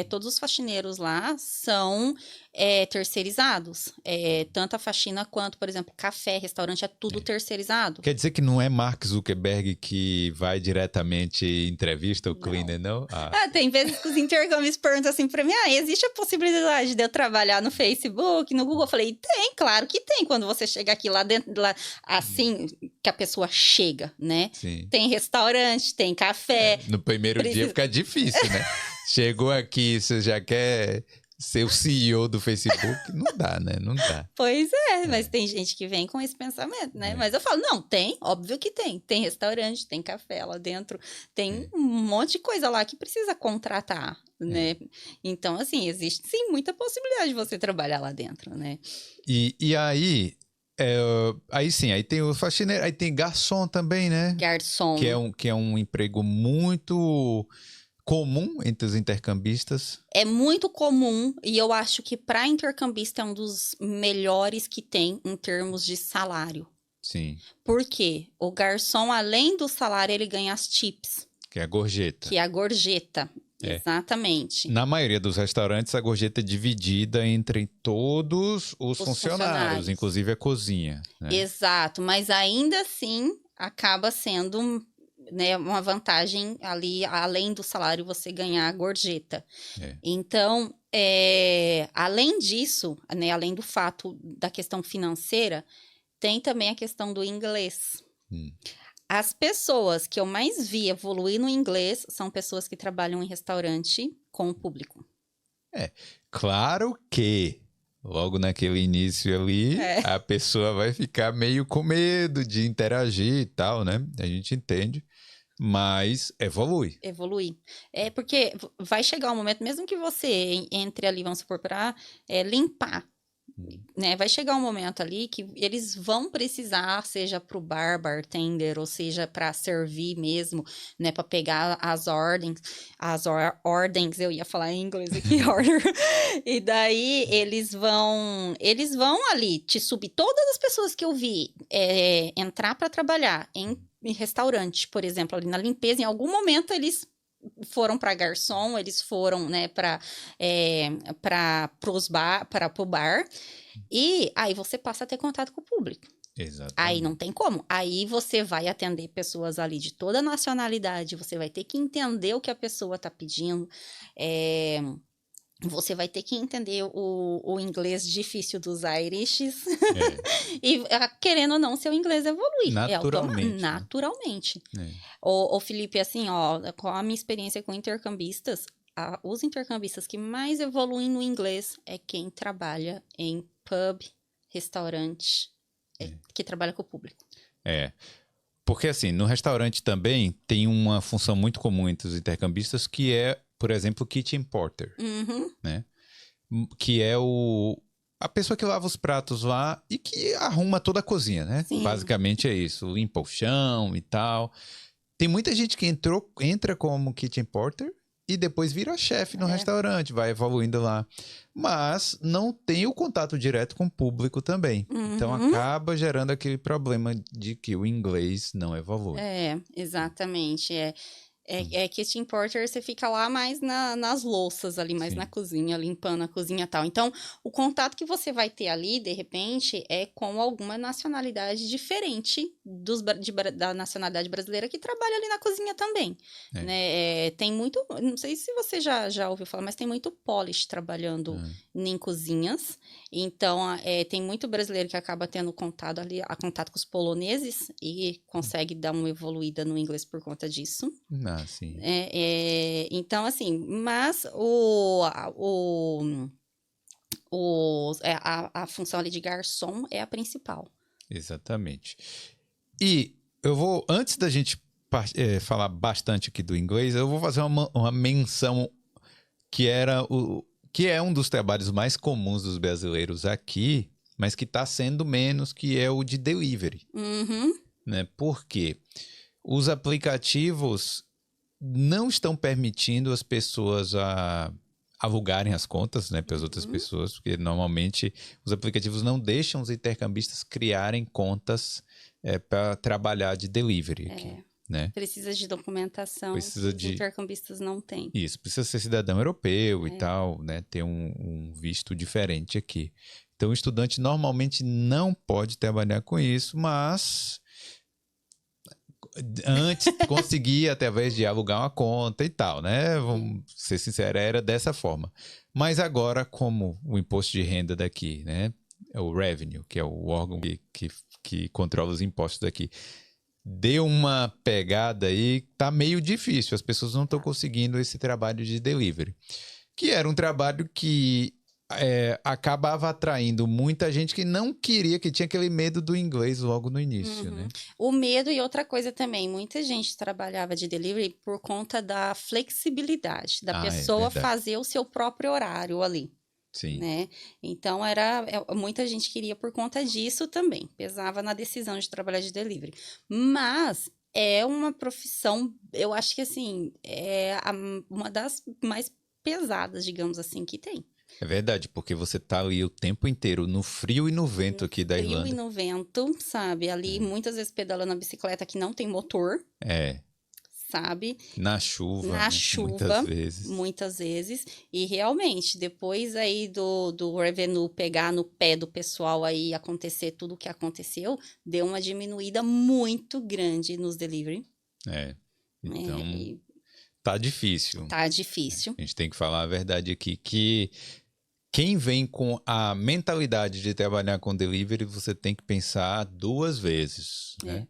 todos os faxineiros lá são terceirizados. Tanto a faxina quanto, por exemplo, café, restaurante, é tudo terceirizado. Quer dizer que não é Mark Zuckerberg que vai diretamente e entrevista o cleaner, não? Tem vezes que os intercâmbios perguntam assim pra mim, existe a possibilidade de eu trabalhar no Facebook, no Google? Eu falei, tem, claro que tem. Quando você chega aqui lá dentro, assim que a pessoa chega, né? Sim. Tem restaurante, tem café. No primeiro dia fica difícil, né? Chegou aqui, você já quer ser o CEO do Facebook, não dá, né? Não dá. Pois é, mas tem gente que vem com esse pensamento, né? Mas eu falo, não, tem, óbvio que tem. Tem restaurante, tem café lá dentro, tem um monte de coisa lá que precisa contratar, né? Então, assim, existe sim muita possibilidade de você trabalhar lá dentro, né? E aí, aí sim, aí tem o faxineiro, aí tem garçom também, né? Garçom. Que é um emprego muito comum entre os intercambistas. É muito comum e eu acho que para intercambista é um dos melhores que tem em termos de salário. Sim. Por quê? O garçom, além do salário, ele ganha as tips. Que é a gorjeta. Que é a gorjeta. É. Exatamente. Na maioria dos restaurantes, a gorjeta é dividida entre todos os funcionários, inclusive a cozinha. Né? Exato, mas ainda assim acaba sendo, né, uma vantagem ali, além do salário, você ganhar a gorjeta. Então, além disso, né, além do fato da questão financeira, tem também a questão do inglês. As pessoas que eu mais vi evoluir no inglês são pessoas que trabalham em restaurante com o público. Claro que logo naquele início ali, a pessoa vai ficar meio com medo de interagir e tal, né? A gente entende, mas evolui. Evolui. É porque vai chegar um momento, mesmo que você entre ali, vamos supor, para limpar, né? Vai chegar um momento ali que eles vão precisar, seja para o bartender, ou seja para servir mesmo, né? Para pegar as ordens, eu ia falar em inglês aqui, order. E daí eles vão ali te subir. Todas as pessoas que eu vi entrar para trabalhar em restaurante, por exemplo, ali na limpeza, em algum momento eles foram para garçom, eles foram, né, para o bar, e aí você passa a ter contato com o público. Exatamente. Aí não tem como. Aí você vai atender pessoas ali de toda nacionalidade, você vai ter que entender o que a pessoa está pedindo, você vai ter que entender o inglês difícil dos Irishes. E querendo ou não, seu inglês evolui. Naturalmente. Naturalmente. Né? O Felipe, assim, ó, com a minha experiência com intercambistas, os intercambistas que mais evoluem no inglês é quem trabalha em pub, restaurante, que trabalha com o público. Porque assim, no restaurante também tem uma função muito comum entre os intercambistas que é, por exemplo, o kitchen porter, né? Que é a pessoa que lava os pratos lá e que arruma toda a cozinha, né? Sim. Basicamente é isso, limpa o chão e tal. Tem muita gente que entra como kitchen porter e depois vira chefe no restaurante, vai evoluindo lá. Mas não tem o contato direto com o público também. Então acaba gerando aquele problema de que o inglês não evolui. Exatamente. Kitchen porter, você fica lá mais nas louças ali, mais na cozinha, limpando a cozinha e tal. Então, o contato que você vai ter ali, de repente, é com alguma nacionalidade diferente da nacionalidade brasileira que trabalha ali na cozinha também. Né? Tem muito, não sei se você já ouviu falar, mas tem muito Polish trabalhando em cozinhas. Então, tem muito brasileiro que acaba tendo contato com os poloneses e consegue dar uma evoluída no inglês por conta disso. Sim. Então, assim, mas a função ali de garçom é a principal. Exatamente. E eu vou, antes da gente falar bastante aqui do inglês, eu vou fazer uma menção que é um dos trabalhos mais comuns dos brasileiros aqui, mas que está sendo menos, que é o de delivery. Né? Por quê? Os aplicativos não estão permitindo as pessoas alugarem as contas, né, para as outras pessoas, porque normalmente os aplicativos não deixam os intercambistas criarem contas para trabalhar de delivery aqui. Né? Precisa de documentação, os intercambistas não têm. Isso, precisa ser cidadão europeu e tal, né? Ter um visto diferente aqui. Então, o estudante normalmente não pode trabalhar com isso, mas antes conseguia através de alugar uma conta e tal, né? Vamos ser sinceros, era dessa forma. Mas agora, como o imposto de renda daqui, né? É o revenue, que é o órgão que controla os impostos daqui, deu uma pegada aí, tá meio difícil. As pessoas não estão conseguindo esse trabalho de delivery. Que era um trabalho que acabava atraindo muita gente que não queria, que tinha aquele medo do inglês logo no início, né? O medo e outra coisa também, muita gente trabalhava de delivery por conta da flexibilidade, da É pessoa verdade. fazer o seu próprio horário ali, Sim. né? Então, muita gente queria por conta disso também, pesava na decisão de trabalhar de delivery. Mas é uma profissão, eu acho que assim, uma das mais pesadas, digamos assim, que tem. É verdade, porque você tá ali o tempo inteiro no frio e no vento aqui da Frio e Irlanda. no vento, sabe? Ali, muitas vezes pedalando a bicicleta que não tem motor, sabe? Na chuva, Na né? chuva, Muitas muitas vezes. E realmente, depois aí do revenue pegar no pé do pessoal aí, acontecer tudo o que aconteceu, deu uma diminuída muito grande nos delivery. Então, E tá difícil. tá difícil. A gente tem que falar a verdade aqui, que quem vem com a mentalidade de trabalhar com delivery, você tem que pensar 2 vezes, né?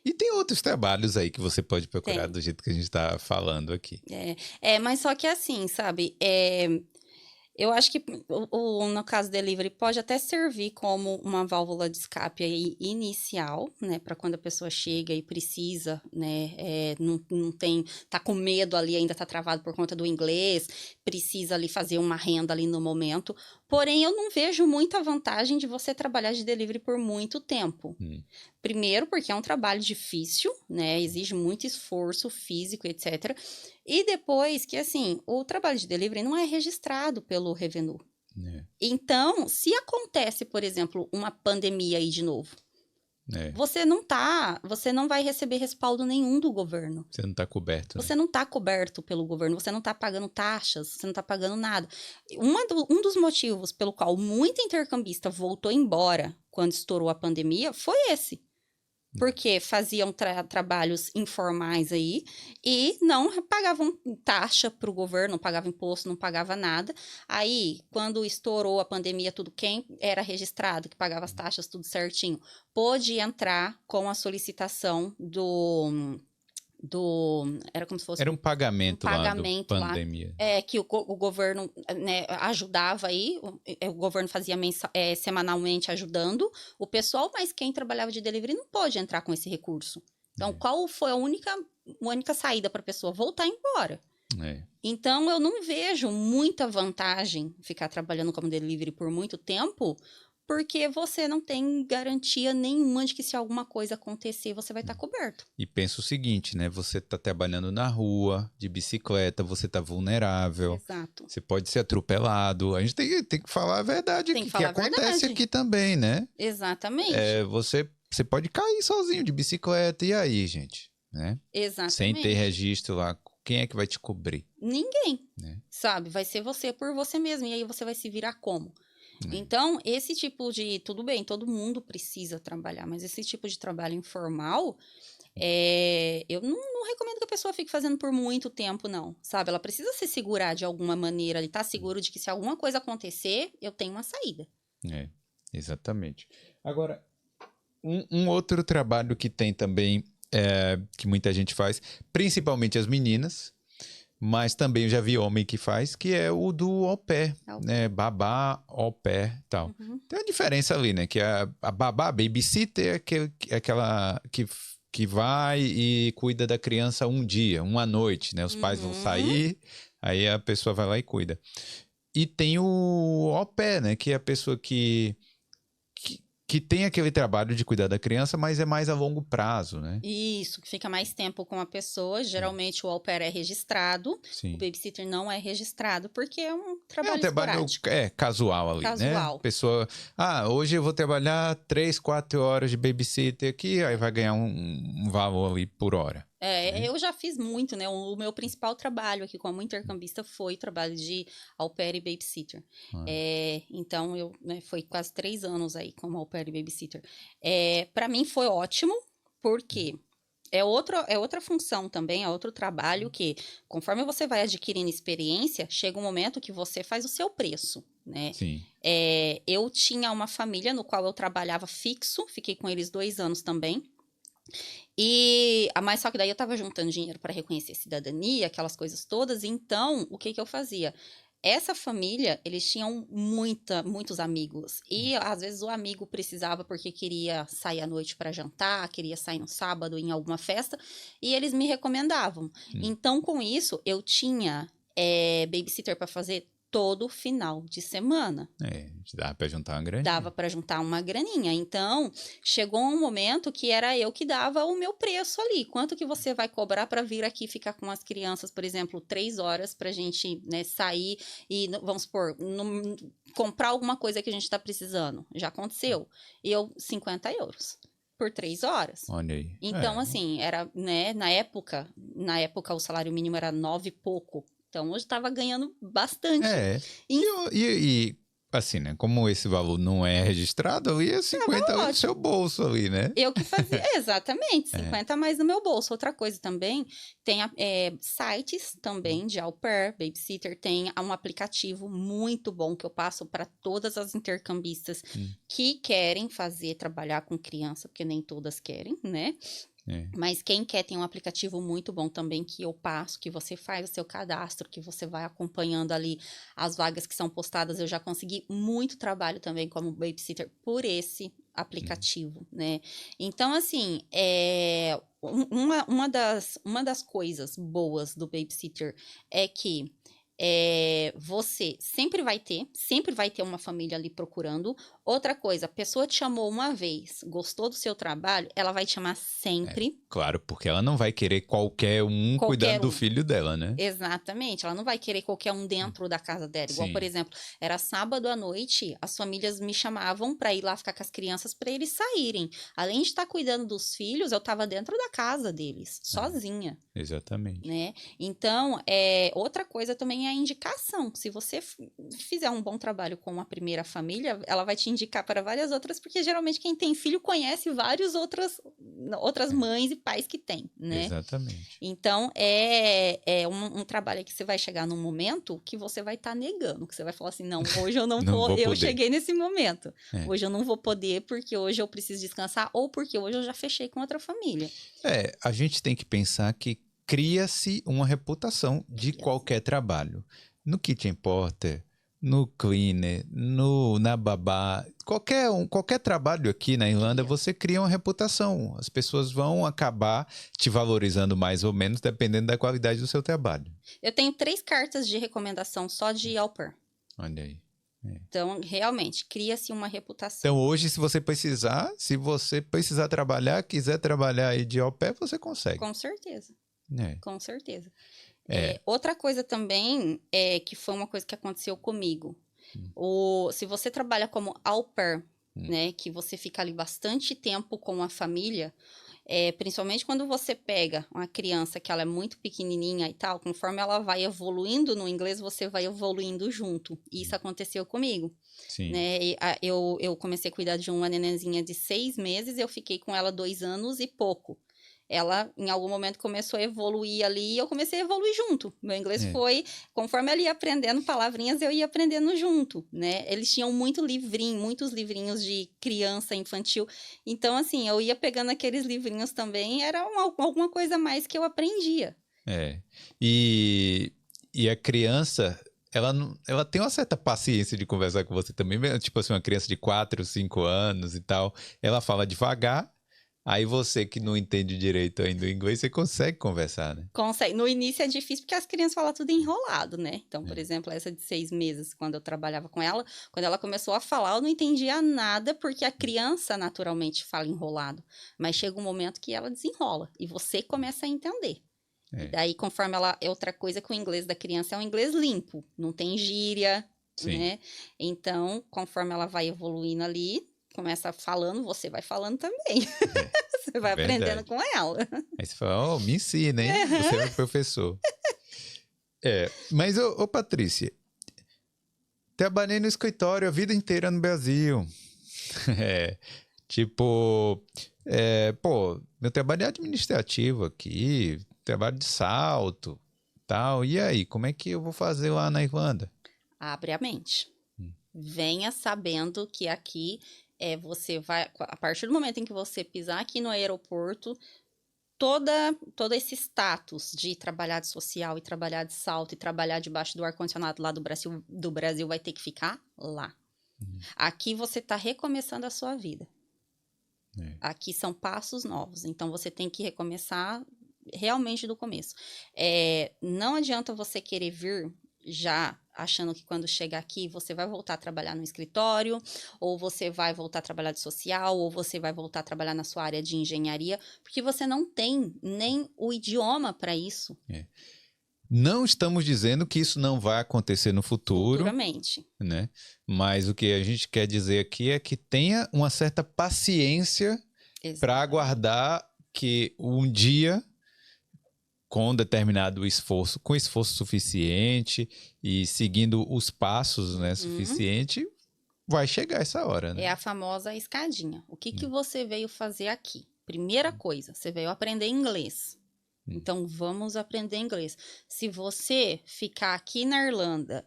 E tem outros trabalhos aí que você pode procurar do jeito que a gente tá falando aqui. Mas só que assim, sabe? Eu acho que no caso delivery pode até servir como uma válvula de escape aí inicial, né, para quando a pessoa chega e precisa, né, não tem, tá com medo ali, ainda tá travado por conta do inglês, precisa ali fazer uma renda ali no momento. Porém, eu não vejo muita vantagem de você trabalhar de delivery por muito tempo. Primeiro, porque é um trabalho difícil, né? Exige muito esforço físico, etc. E depois que, assim, o trabalho de delivery não é registrado pelo revenue. Então, se acontece, por exemplo, uma pandemia aí de novo, você não vai receber respaldo nenhum do governo. Você não tá coberto, né? Você não tá coberto pelo governo, você não tá pagando taxas, você não tá pagando nada. Um dos motivos pelo qual muita intercambista voltou embora quando estourou a pandemia foi esse. Porque faziam trabalhos informais aí e não pagavam taxa para o governo, não pagavam imposto, não pagava nada. Aí, quando estourou a pandemia, tudo quem era registrado, que pagava as taxas, tudo certinho, pôde entrar com a solicitação era como se fosse Era um pagamento lá do pandemia. Que o governo, né, ajudava aí, o governo fazia semanalmente ajudando o pessoal, mas quem trabalhava de delivery não pode entrar com esse recurso. Então, qual foi a única saída para a pessoa? Voltar embora. Então, eu não vejo muita vantagem ficar trabalhando como delivery por muito tempo, porque você não tem garantia nenhuma de que se alguma coisa acontecer, você vai estar coberto. E pensa o seguinte, né? Você tá trabalhando na rua, de bicicleta, você tá vulnerável. Exato. Você pode ser atropelado. A gente tem que falar a verdade aqui, que acontece aqui também, né? Exatamente. Você pode cair sozinho de bicicleta, e aí, gente? Né? Exatamente. Sem ter registro lá, quem é que vai te cobrir? Ninguém, sabe? Vai ser você por você mesmo, e aí você vai se virar como? Então, esse tipo de... Tudo bem, todo mundo precisa trabalhar, mas esse tipo de trabalho informal, eu não recomendo que a pessoa fique fazendo por muito tempo, não, sabe? Ela precisa se segurar de alguma maneira, ele tá seguro de que se alguma coisa acontecer, eu tenho uma saída. Exatamente. Agora, um outro trabalho que tem também, que muita gente faz, principalmente as meninas, mas também eu já vi homem que faz, que é o do au pair, né? Babá, au pair e tal. Tem uma diferença ali, né? Que a babá, a babysitter, é aquela que vai e cuida da criança um dia, uma noite, né? Os pais vão sair, aí a pessoa vai lá e cuida. E tem o au pair, né? Que é a pessoa que tem aquele trabalho de cuidar da criança, mas é mais a longo prazo, né? Isso, que fica mais tempo com a pessoa. Geralmente o au pair é registrado, o babysitter não é registrado, porque é um trabalho esporádico. Casual ali, né? Pessoa, hoje eu vou trabalhar 3, 4 horas de babysitter aqui, aí vai ganhar um valor ali por hora. Eu já fiz muito, né? O meu principal trabalho aqui como intercambista foi trabalho de au pair e babysitter. Então, foi quase 3 anos aí como au pair e babysitter. Para mim foi ótimo, porque é outra função também, é outro trabalho que, conforme você vai adquirindo experiência, chega um momento que você faz o seu preço, né? Sim. Eu tinha uma família no qual eu trabalhava fixo, fiquei com eles 2 anos também. Mas só que daí eu tava juntando dinheiro para reconhecer cidadania, aquelas coisas todas. Então, o que eu fazia? essa família, eles tinham muitos amigos. E às vezes o amigo precisava porque queria sair à noite para jantar, queria sair no sábado em alguma festa, e eles me recomendavam. Então, com isso, eu tinha babysitter para fazer todo final de semana. Dava para juntar uma graninha. Dava para juntar uma graninha. Então, chegou um momento que era eu que dava o meu preço ali. Quanto que você vai cobrar para vir aqui ficar com as crianças, por exemplo, 3 horas para a gente, né, sair e, vamos supor, comprar alguma coisa que a gente está precisando. Já aconteceu. E eu, 50 euros por 3 horas. Olha aí. Então, assim, era, né, na época o salário mínimo era 9 e pouco. Então, hoje estava ganhando bastante. E assim, né? Como esse valor não é registrado, eu ia 50 no seu bolso ali, né? Eu que fazia, exatamente, 50 a mais no meu bolso. Outra coisa também, tem sites também de au pair, babysitter, tem um aplicativo muito bom que eu passo para todas as intercambistas que querem trabalhar com criança, porque nem todas querem, né? Mas quem quer tem um aplicativo muito bom também que eu passo, que você faz o seu cadastro, que você vai acompanhando ali as vagas que são postadas. Eu já consegui muito trabalho também como babysitter por esse aplicativo, né? Então, assim, uma das coisas boas do babysitter é que você sempre vai ter uma família ali procurando. Outra coisa, a pessoa te chamou uma vez, gostou do seu trabalho, ela vai te chamar sempre. Claro, porque ela não vai querer qualquer um cuidando do filho dela, né? Exatamente, ela não vai querer qualquer um dentro da casa dela. Igual, por exemplo, era sábado à noite, as famílias me chamavam para ir lá ficar com as crianças para eles saírem. Além de estar cuidando dos filhos, eu estava dentro da casa deles, sozinha. Exatamente. Né? Então, outra coisa também é a indicação. Se você fizer um bom trabalho com a primeira família, ela vai te indicar para várias outras, porque geralmente quem tem filho conhece várias outras mães e pais que tem, né? Exatamente. Então, é um trabalho que você vai chegar num momento que você vai estar negando, que você vai falar assim, não, hoje eu não vou, eu cheguei nesse momento. Hoje eu não vou poder porque hoje eu preciso descansar ou porque hoje eu já fechei com outra família. A gente tem que pensar que cria-se uma reputação de qualquer trabalho. No kitchen porter, no cleaner, na babá, qualquer trabalho aqui na Irlanda, você cria uma reputação. As pessoas vão acabar te valorizando mais ou menos, dependendo da qualidade do seu trabalho. Eu tenho 3 cartas de recomendação só de au pair. Olha aí. Então, realmente, cria-se uma reputação. Então, hoje, se você precisar trabalhar, quiser trabalhar aí de au pair, você consegue. Com certeza. Com certeza. Outra coisa também, que foi uma coisa que aconteceu comigo. Se você trabalha como au pair, né, que você fica ali bastante tempo com a família, principalmente quando você pega uma criança que ela é muito pequenininha e tal, conforme ela vai evoluindo no inglês, você vai evoluindo junto. E isso aconteceu comigo. Sim. Né? Eu comecei a cuidar de uma nenenzinha de 6 meses, eu fiquei com ela 2 anos e pouco. Ela, em algum momento, começou a evoluir ali e eu comecei a evoluir junto. Meu inglês foi, conforme ela ia aprendendo palavrinhas, eu ia aprendendo junto, né? Eles tinham muitos livrinhos de criança infantil. Então, assim, eu ia pegando aqueles livrinhos também, era alguma coisa a mais que eu aprendia. E a criança, ela tem uma certa paciência de conversar com você também. Tipo assim, uma criança de 4, 5 anos e tal, ela fala devagar. Aí você que não entende direito ainda o inglês, você consegue conversar, né? Consegue. No início é difícil porque as crianças falam tudo enrolado, né? Então, por exemplo, essa de 6 meses, quando eu trabalhava com ela, quando ela começou a falar, eu não entendia nada porque a criança naturalmente fala enrolado. Mas chega um momento que ela desenrola e você começa a entender. E daí, conforme outra coisa que o inglês da criança é um inglês limpo, não tem gíria, né? Então, conforme ela vai evoluindo ali, começa falando, você vai falando também. Você vai aprendendo com ela. Aí você fala, me ensina, hein? Você é meu professor. Mas, ô Patrícia, trabalhei no escritório a vida inteira no Brasil. Meu trabalho é administrativo aqui, trabalho de salto, tal. E aí, como é que eu vou fazer lá na Irlanda? Abre a mente. Venha sabendo que aqui você vai, a partir do momento em que você pisar aqui no aeroporto, todo esse status de trabalhar de social e trabalhar de salto e trabalhar debaixo do ar-condicionado lá do Brasil vai ter que ficar lá. Aqui você está recomeçando a sua vida. Aqui são passos novos, então você tem que recomeçar realmente do começo. Não adianta você querer vir já achando que quando chegar aqui você vai voltar a trabalhar no escritório, ou você vai voltar a trabalhar de social, ou você vai voltar a trabalhar na sua área de engenharia, porque você não tem nem o idioma para isso. Não estamos dizendo que isso não vai acontecer no futuro. Futuramente. Né? Mas o que a gente quer dizer aqui é que tenha uma certa paciência para aguardar que um dia, com determinado esforço, com esforço suficiente e seguindo os passos, né, suficiente, vai chegar essa hora. Né? É a famosa escadinha. O que você veio fazer aqui? Primeira coisa, você veio aprender inglês. Então, vamos aprender inglês. Se você ficar aqui na Irlanda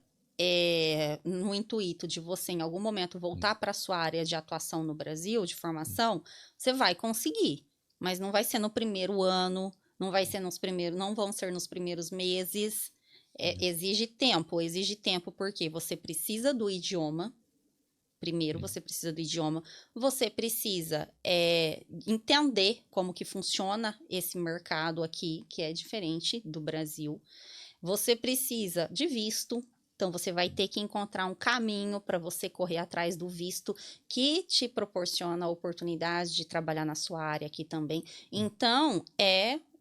no intuito de você, em algum momento, voltar para a sua área de atuação no Brasil, de formação, você vai conseguir. Mas não vai ser no primeiro ano, não vão ser nos primeiros meses. Exige tempo porque você precisa do idioma. Primeiro, você precisa do idioma, você precisa entender como que funciona esse mercado aqui, que é diferente do Brasil. Você precisa de visto, então você vai ter que encontrar um caminho para você correr atrás do visto que te proporciona a oportunidade de trabalhar na sua área aqui também. Então,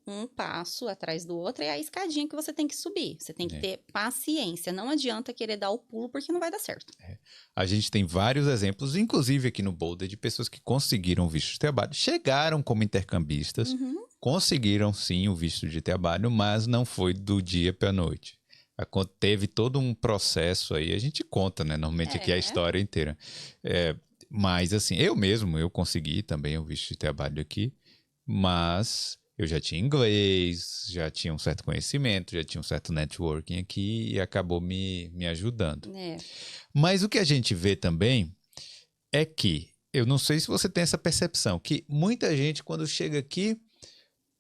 um passo atrás do outro, é a escadinha que você tem que subir. Você tem que ter paciência. Não adianta querer dar o pulo porque não vai dar certo. A gente tem vários exemplos, inclusive aqui no Boulder, de pessoas que conseguiram visto de trabalho, chegaram como intercambistas, conseguiram sim o visto de trabalho, mas não foi do dia para a noite. Teve todo um processo aí, a gente conta, né? Normalmente aqui a história inteira. Mas assim, eu consegui também o visto de trabalho aqui, mas eu já tinha inglês, já tinha um certo conhecimento, já tinha um certo networking aqui e acabou me ajudando. Mas o que a gente vê também é que, eu não sei se você tem essa percepção, que muita gente, quando chega aqui,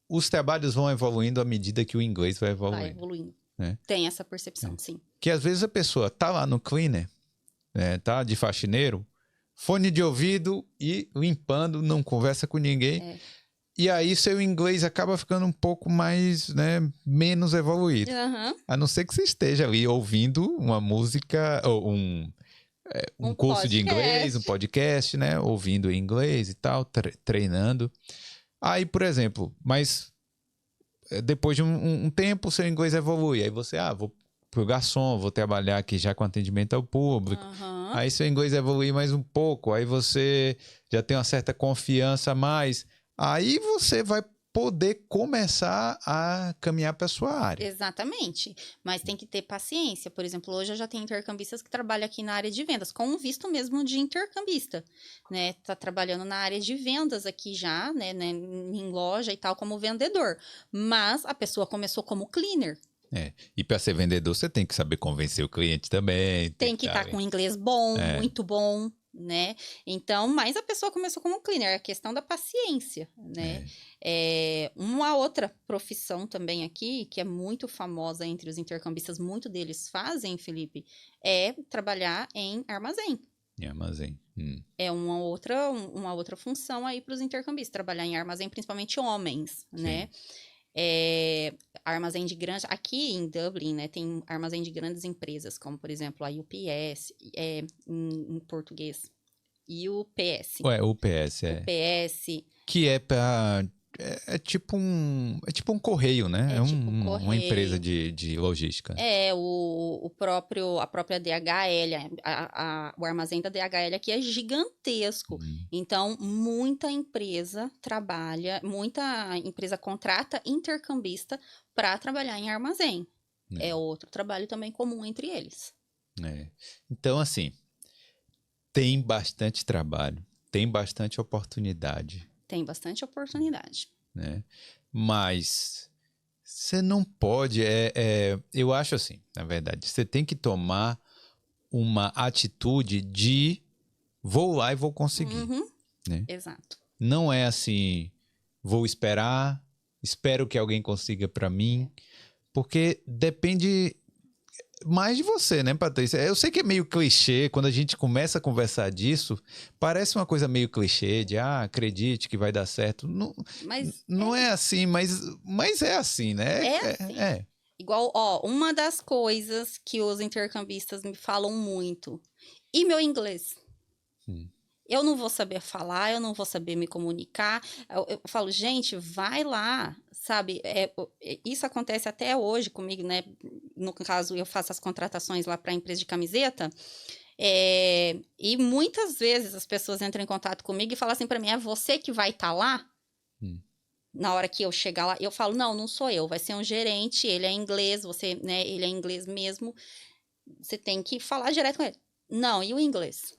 os trabalhos vão evoluindo à medida que o inglês vai evoluindo. Vai evoluindo. Né? Tem essa percepção, sim. Que às vezes a pessoa tá lá no cleaner, tá de faxineiro, fone de ouvido e limpando, não conversa com ninguém. E aí seu inglês acaba ficando um pouco mais, né, menos evoluído. A não ser que você esteja ali ouvindo uma música, ou um curso podcast. De inglês, um podcast, né? Ouvindo em inglês e tal, treinando. Aí, por exemplo, mas depois de um tempo, seu inglês evolui. Aí você, vou pro garçom, vou trabalhar aqui já com atendimento ao público. Aí seu inglês evolui mais um pouco. Aí você já tem uma certa confiança a mais. Aí você vai poder começar a caminhar para a sua área. Exatamente, mas tem que ter paciência. Por exemplo, hoje eu já tenho intercambistas que trabalham aqui na área de vendas, com um visto mesmo de intercambista, né? Tá trabalhando na área de vendas aqui já, né, em loja e tal, como vendedor. Mas a pessoa começou como cleaner. E para ser vendedor, você tem que saber convencer o cliente também. Tem que estar com inglês bom, muito bom, né? Então, mas a pessoa começou como cleaner, é a questão da paciência, né? Uma outra profissão também aqui, que é muito famosa entre os intercambistas, muito deles fazem, Felipe, é trabalhar em armazém. Em armazém. É uma outra função aí para os intercambistas, trabalhar em armazém, principalmente homens, né? Armazém de grandes... Aqui em Dublin, né, tem armazém de grandes empresas, como, por exemplo, a UPS, em português, UPS. UPS, UPS. Que é para... É tipo um correio, né? Correio. Uma empresa de logística. A própria DHL, o armazém da DHL aqui é gigantesco. Então, muita empresa contrata intercambista para trabalhar em armazém. É outro trabalho também comum entre eles. Então, assim, tem bastante trabalho, tem bastante oportunidade. Tem bastante oportunidade. Né? Mas você não pode... eu acho assim, na verdade, você tem que tomar uma atitude de vou lá e vou conseguir. Né? Exato. Não é assim, vou esperar, espero que alguém consiga para mim, porque depende mais de você, né, Patrícia? Eu sei que é meio clichê, quando a gente começa a conversar disso, parece uma coisa meio clichê de, acredite que vai dar certo. Não, Mas não é assim, mas é assim, né? é assim. É. Igual, ó, uma das coisas que os intercambistas me falam muito. E meu inglês? Hum. Eu não vou saber falar, eu não vou saber me comunicar. Eu falo, gente, vai lá, sabe? Isso acontece até hoje comigo, né? No caso, eu faço as contratações lá para a empresa de camiseta. E muitas vezes as pessoas entram em contato comigo e falam assim para mim: é você que vai estar lá? Na hora que eu chegar lá, eu falo: não sou eu, vai ser um gerente, ele é inglês, você, né? Ele é inglês mesmo. Você tem que falar direto com ele. Não, e o inglês?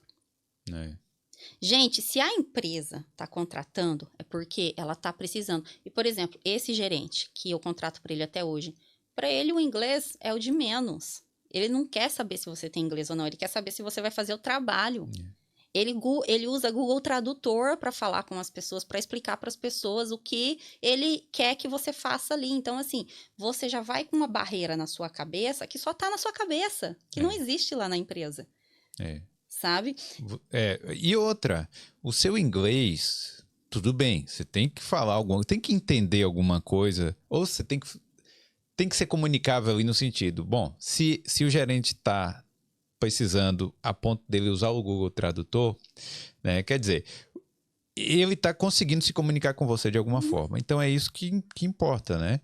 Gente, se a empresa está contratando, é porque ela está precisando. E, por exemplo, esse gerente que eu contrato para ele até hoje, para ele o inglês é o de menos. Ele não quer saber se você tem inglês ou não, ele quer saber se você vai fazer o trabalho. Ele usa Google Tradutor para falar com as pessoas, para explicar para as pessoas o que ele quer que você faça ali. Então, assim, você já vai com uma barreira na sua cabeça que só está na sua cabeça, que não existe lá na empresa. Sabe? E outra, o seu inglês, tudo bem, você tem que falar alguma, tem que entender alguma coisa, ou você tem que ser comunicável ali no sentido, bom, se o gerente está precisando a ponto dele usar o Google Tradutor, né, quer dizer, ele está conseguindo se comunicar com você de alguma forma, então é isso que importa, né?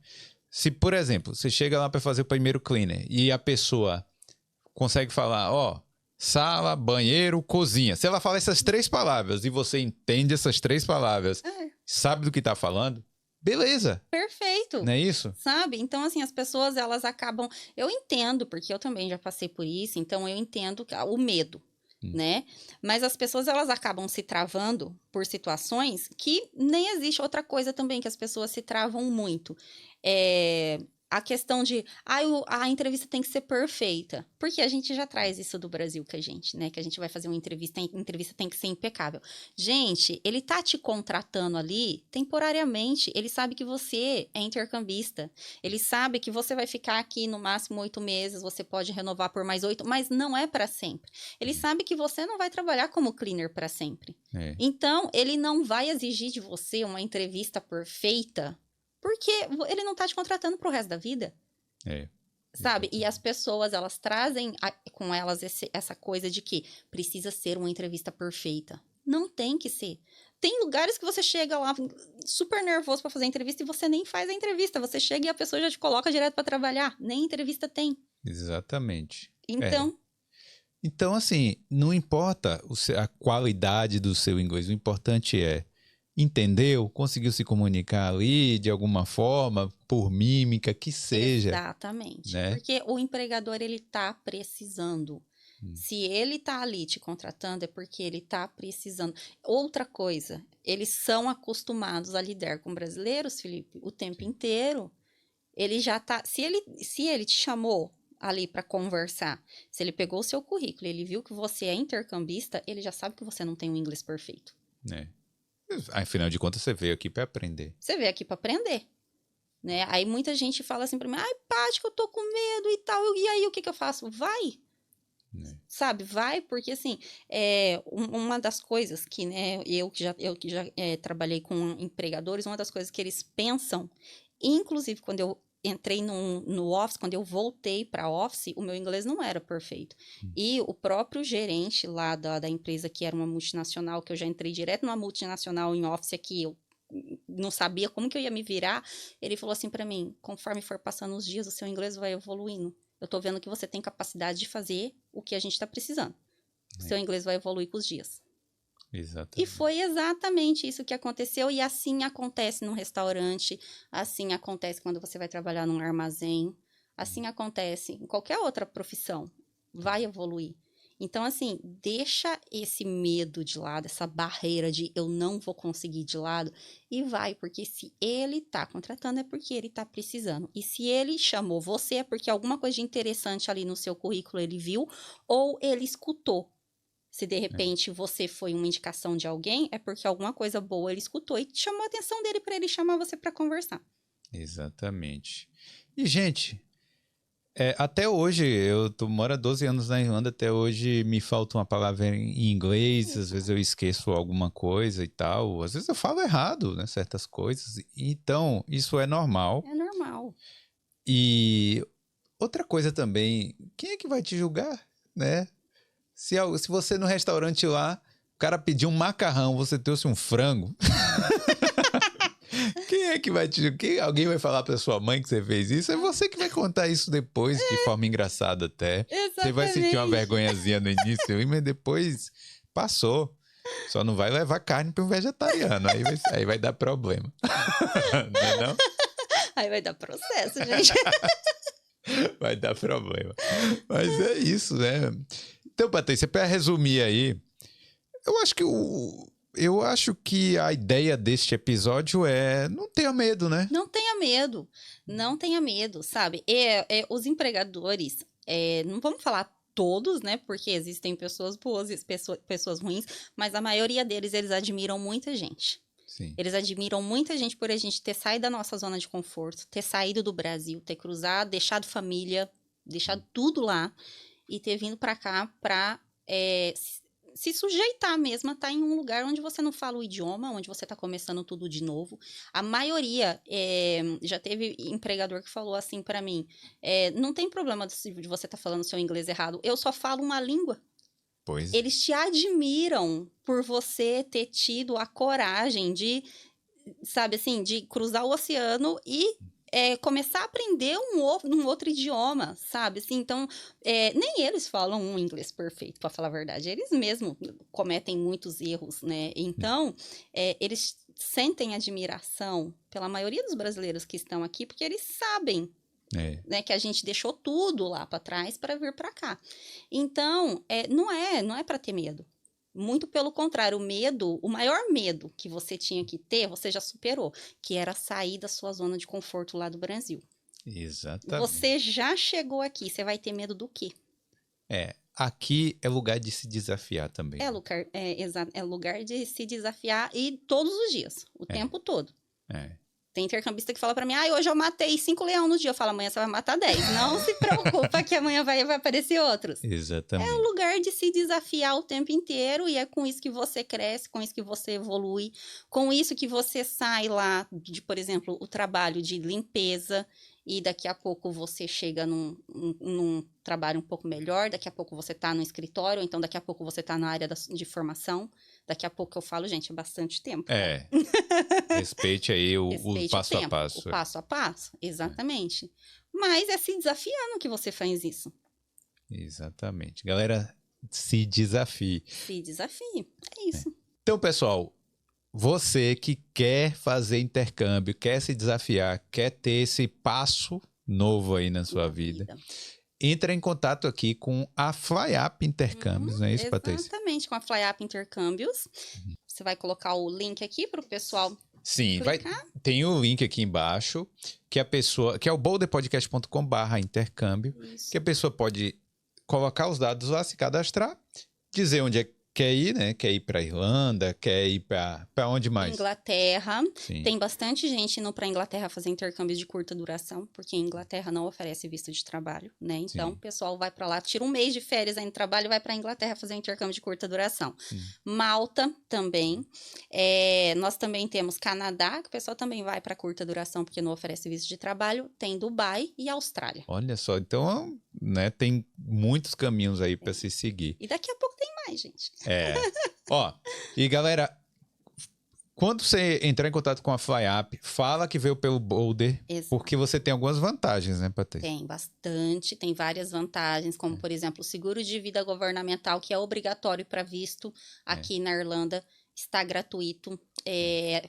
Se, por exemplo, você chega lá para fazer o primeiro cleaner e a pessoa consegue falar, sala, banheiro, cozinha. Se ela fala essas 3 palavras e você entende essas 3 palavras, sabe do que está falando, beleza. Perfeito. Não é isso? Sabe? Então, assim, as pessoas, elas acabam... Eu entendo, porque eu também já passei por isso, então eu entendo o medo, né? Mas as pessoas, elas acabam se travando por situações que nem existe outra coisa também, que as pessoas se travam muito. A questão de, a entrevista tem que ser perfeita. Porque a gente já traz isso do Brasil que a gente, né? Que a gente vai fazer uma entrevista, a entrevista tem que ser impecável. Gente, ele tá te contratando ali temporariamente. Ele sabe que você é intercambista. Ele sabe que você vai ficar aqui no máximo 8 meses, você pode renovar por mais 8, mas não é para sempre. Ele sabe que você não vai trabalhar como cleaner para sempre. Então, ele não vai exigir de você uma entrevista perfeita, porque ele não tá te contratando pro resto da vida. Sabe? E as pessoas, elas trazem com elas essa coisa de que precisa ser uma entrevista perfeita. Não tem que ser. Tem lugares que você chega lá super nervoso para fazer a entrevista e você nem faz a entrevista. Você chega e a pessoa já te coloca direto para trabalhar. Nem entrevista tem. Exatamente. Então, assim, não importa a qualidade do seu inglês. O importante é entendeu, conseguiu se comunicar ali de alguma forma, por mímica, que seja. Exatamente. Né? Porque o empregador, ele tá precisando. Se ele tá ali te contratando, é porque ele tá precisando. Outra coisa, eles são acostumados a lidar com brasileiros, Felipe, o tempo inteiro. Ele já tá... Se ele te chamou ali para conversar, se ele pegou o seu currículo, ele viu que você é intercambista, ele já sabe que você não tem um inglês perfeito. Afinal de contas, você veio aqui para aprender. Você veio aqui para aprender, né? Aí muita gente fala assim para mim, Paty, que eu tô com medo e tal, e aí o que eu faço? Vai! Sabe, vai, porque assim, uma das coisas que, né, eu que já trabalhei com empregadores, uma das coisas que eles pensam, inclusive quando eu entrei no Office, quando eu voltei para Office, o meu inglês não era perfeito. E o próprio gerente lá da empresa, que era uma multinacional, que eu já entrei direto numa multinacional em Office aqui, eu não sabia como que eu ia me virar, ele falou assim para mim, conforme for passando os dias, o seu inglês vai evoluindo. Eu tô vendo que você tem capacidade de fazer o que a gente tá precisando. O seu inglês vai evoluir com os dias. Exatamente. E foi exatamente isso que aconteceu. E assim acontece num restaurante, assim acontece quando você vai trabalhar num armazém, assim acontece em qualquer outra profissão. Vai evoluir. Então, assim, deixa esse medo de lado, essa barreira de eu não vou conseguir de lado, e vai, porque se ele tá contratando é porque ele tá precisando. E se ele chamou você é porque alguma coisa de interessante ali no seu currículo ele viu, ou ele escutou. Se de repente você foi uma indicação de alguém, é porque alguma coisa boa ele escutou e chamou a atenção dele para ele chamar você para conversar. Exatamente. E, gente, até hoje, moro há 12 anos na Irlanda, até hoje me falta uma palavra em inglês, às vezes eu esqueço alguma coisa e tal, às vezes eu falo errado, né, certas coisas. Então, isso é normal. É normal. E outra coisa também, quem é que vai te julgar, né? Se você no restaurante lá, o cara pediu um macarrão, você trouxe um frango. Quem é que vai te julgar? Alguém vai falar pra sua mãe que você fez isso? É você que vai contar isso depois, de forma engraçada até. Exatamente. Você vai sentir uma vergonhazinha no início, mas depois passou. Só não vai levar carne para um vegetariano, aí vai dar problema. Não é não? Aí vai dar processo, gente. Vai dar problema. Mas é isso, né? Então, Patrícia, para resumir aí, eu acho que a ideia deste episódio é não tenha medo, né? Não tenha medo. Não tenha medo, sabe? Os empregadores, não vamos falar todos, né? Porque existem pessoas boas e pessoas ruins, mas a maioria deles, eles admiram muita gente. Sim. Eles admiram muita gente por a gente ter saído da nossa zona de conforto, ter saído do Brasil, ter cruzado, deixado família, deixado tudo lá e ter vindo pra cá pra se sujeitar mesmo a estar em um lugar onde você não fala o idioma, onde você tá começando tudo de novo. A maioria, já teve empregador que falou assim pra mim, não tem problema de você estar falando seu inglês errado, eu só falo uma língua. Pois. Eles te admiram por você ter tido a coragem de, sabe assim, de cruzar o oceano e começar a aprender um outro idioma, sabe? Assim, então, nem eles falam um inglês perfeito, para falar a verdade. Eles mesmos cometem muitos erros, né? Então, eles sentem admiração pela maioria dos brasileiros que estão aqui, porque eles sabem, né, que a gente deixou tudo lá para trás para vir para cá. Então, não é para ter medo. Muito pelo contrário, o maior medo que você tinha que ter, você já superou, que era sair da sua zona de conforto lá do Brasil. Exatamente. Você já chegou aqui, você vai ter medo do quê? Aqui é lugar de se desafiar também. É lugar de se desafiar e todos os dias, o tempo todo. Tem intercambista que fala pra mim, hoje eu matei 5 leões no dia. Eu falo, amanhã você vai matar 10. Não se preocupa que amanhã vai aparecer outros. Exatamente. É o lugar de se desafiar o tempo inteiro e é com isso que você cresce, com isso que você evolui, com isso que você sai lá de, por exemplo, o trabalho de limpeza e daqui a pouco você chega num trabalho um pouco melhor, daqui a pouco você tá no escritório, então daqui a pouco você tá na área de formação. Daqui a pouco eu falo, gente, é bastante tempo. Respeite aí o passo a passo. O passo a passo, exatamente. Mas é se desafiando que você faz isso. Exatamente. Galera, se desafie. Se desafie, é isso. Então, pessoal, você que quer fazer intercâmbio, quer se desafiar, quer ter esse passo novo aí na sua vida, entra em contato aqui com a FlyUp Intercâmbios, não é isso, Patrícia? Exatamente, com a FlyUp Intercâmbios. Você vai colocar o link aqui para o pessoal. Sim, tem o link aqui embaixo, que é o boulderpodcast.com/intercâmbio, que a pessoa pode colocar os dados lá, se cadastrar, dizer onde quer ir, né? Quer ir para Irlanda, quer ir para onde mais? Inglaterra. Sim. Tem bastante gente indo para Inglaterra fazer intercâmbios de curta duração, porque a Inglaterra não oferece visto de trabalho, né? Então, o pessoal vai para lá, tira um mês de férias aí no trabalho e vai para Inglaterra fazer intercâmbio de curta duração. Malta também. Nós também temos Canadá, que o pessoal também vai para curta duração, porque não oferece visto de trabalho. Tem Dubai e Austrália. Olha só, então, né, tem muitos caminhos aí para se seguir. E daqui a pouco tem mais, gente. E galera, quando você entrar em contato com a FlyUp, fala que veio pelo Boulder, porque você tem algumas vantagens, né, Patrícia? Tem bastante, tem várias vantagens, como, por exemplo, o seguro de vida governamental, que é obrigatório para visto aqui na Irlanda, está gratuito.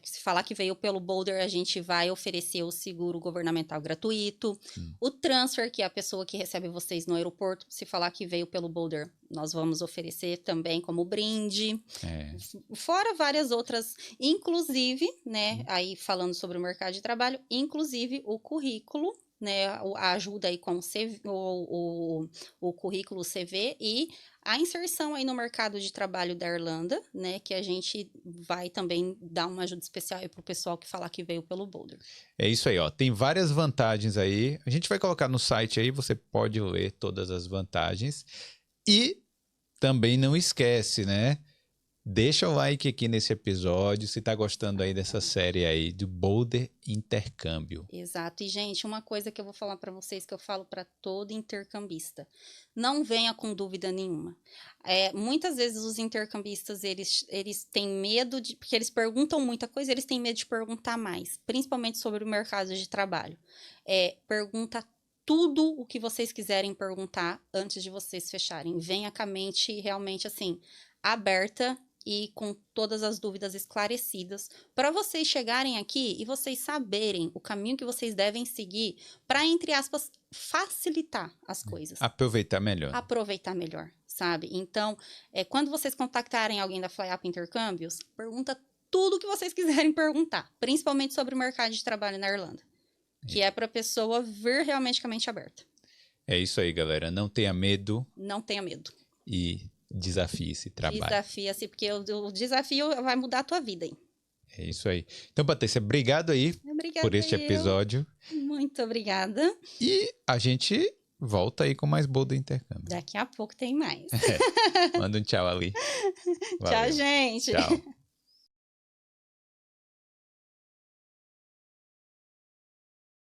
Se falar que veio pelo Boulder, a gente vai oferecer o seguro governamental gratuito. O transfer, que é a pessoa que recebe vocês no aeroporto, se falar que veio pelo Boulder, nós vamos oferecer também como brinde. Fora várias outras, inclusive, né, aí falando sobre o mercado de trabalho, inclusive o currículo, né, a ajuda aí com o currículo CV e a inserção aí no mercado de trabalho da Irlanda, né, que a gente vai também dar uma ajuda especial aí pro pessoal que falar que veio pelo Boulder. É isso aí, ó. Tem várias vantagens aí. A gente vai colocar no site aí, você pode ler todas as vantagens. E também não esquece, né? Deixa o like aqui nesse episódio, se tá gostando aí dessa série aí do Boulder Intercâmbio. Exato. E, gente, uma coisa que eu vou falar para vocês, que eu falo para todo intercambista. Não venha com dúvida nenhuma. Muitas vezes os intercambistas, eles têm medo de... Porque eles perguntam muita coisa, eles têm medo de perguntar mais. Principalmente sobre o mercado de trabalho. Pergunta tudo o que vocês quiserem perguntar antes de vocês fecharem. Venha com a mente realmente, assim, aberta e com todas as dúvidas esclarecidas, para vocês chegarem aqui e vocês saberem o caminho que vocês devem seguir para, entre aspas, facilitar as coisas. Aproveitar melhor. Aproveitar melhor, sabe? Então, quando vocês contactarem alguém da FlyUp Intercâmbios, pergunta tudo o que vocês quiserem perguntar, principalmente sobre o mercado de trabalho na Irlanda, que é para a pessoa vir realmente com a mente aberta. É isso aí, galera. Não tenha medo. Não tenha medo. E desafie esse trabalho. Desafia-se, porque o desafio vai mudar a tua vida, hein? É isso aí. Então, Patrícia, obrigado aí por este episódio. Muito obrigada. E a gente volta aí com mais Boulder Intercâmbio. Daqui a pouco tem mais. Manda um tchau ali. Valeu. Tchau, gente. Tchau.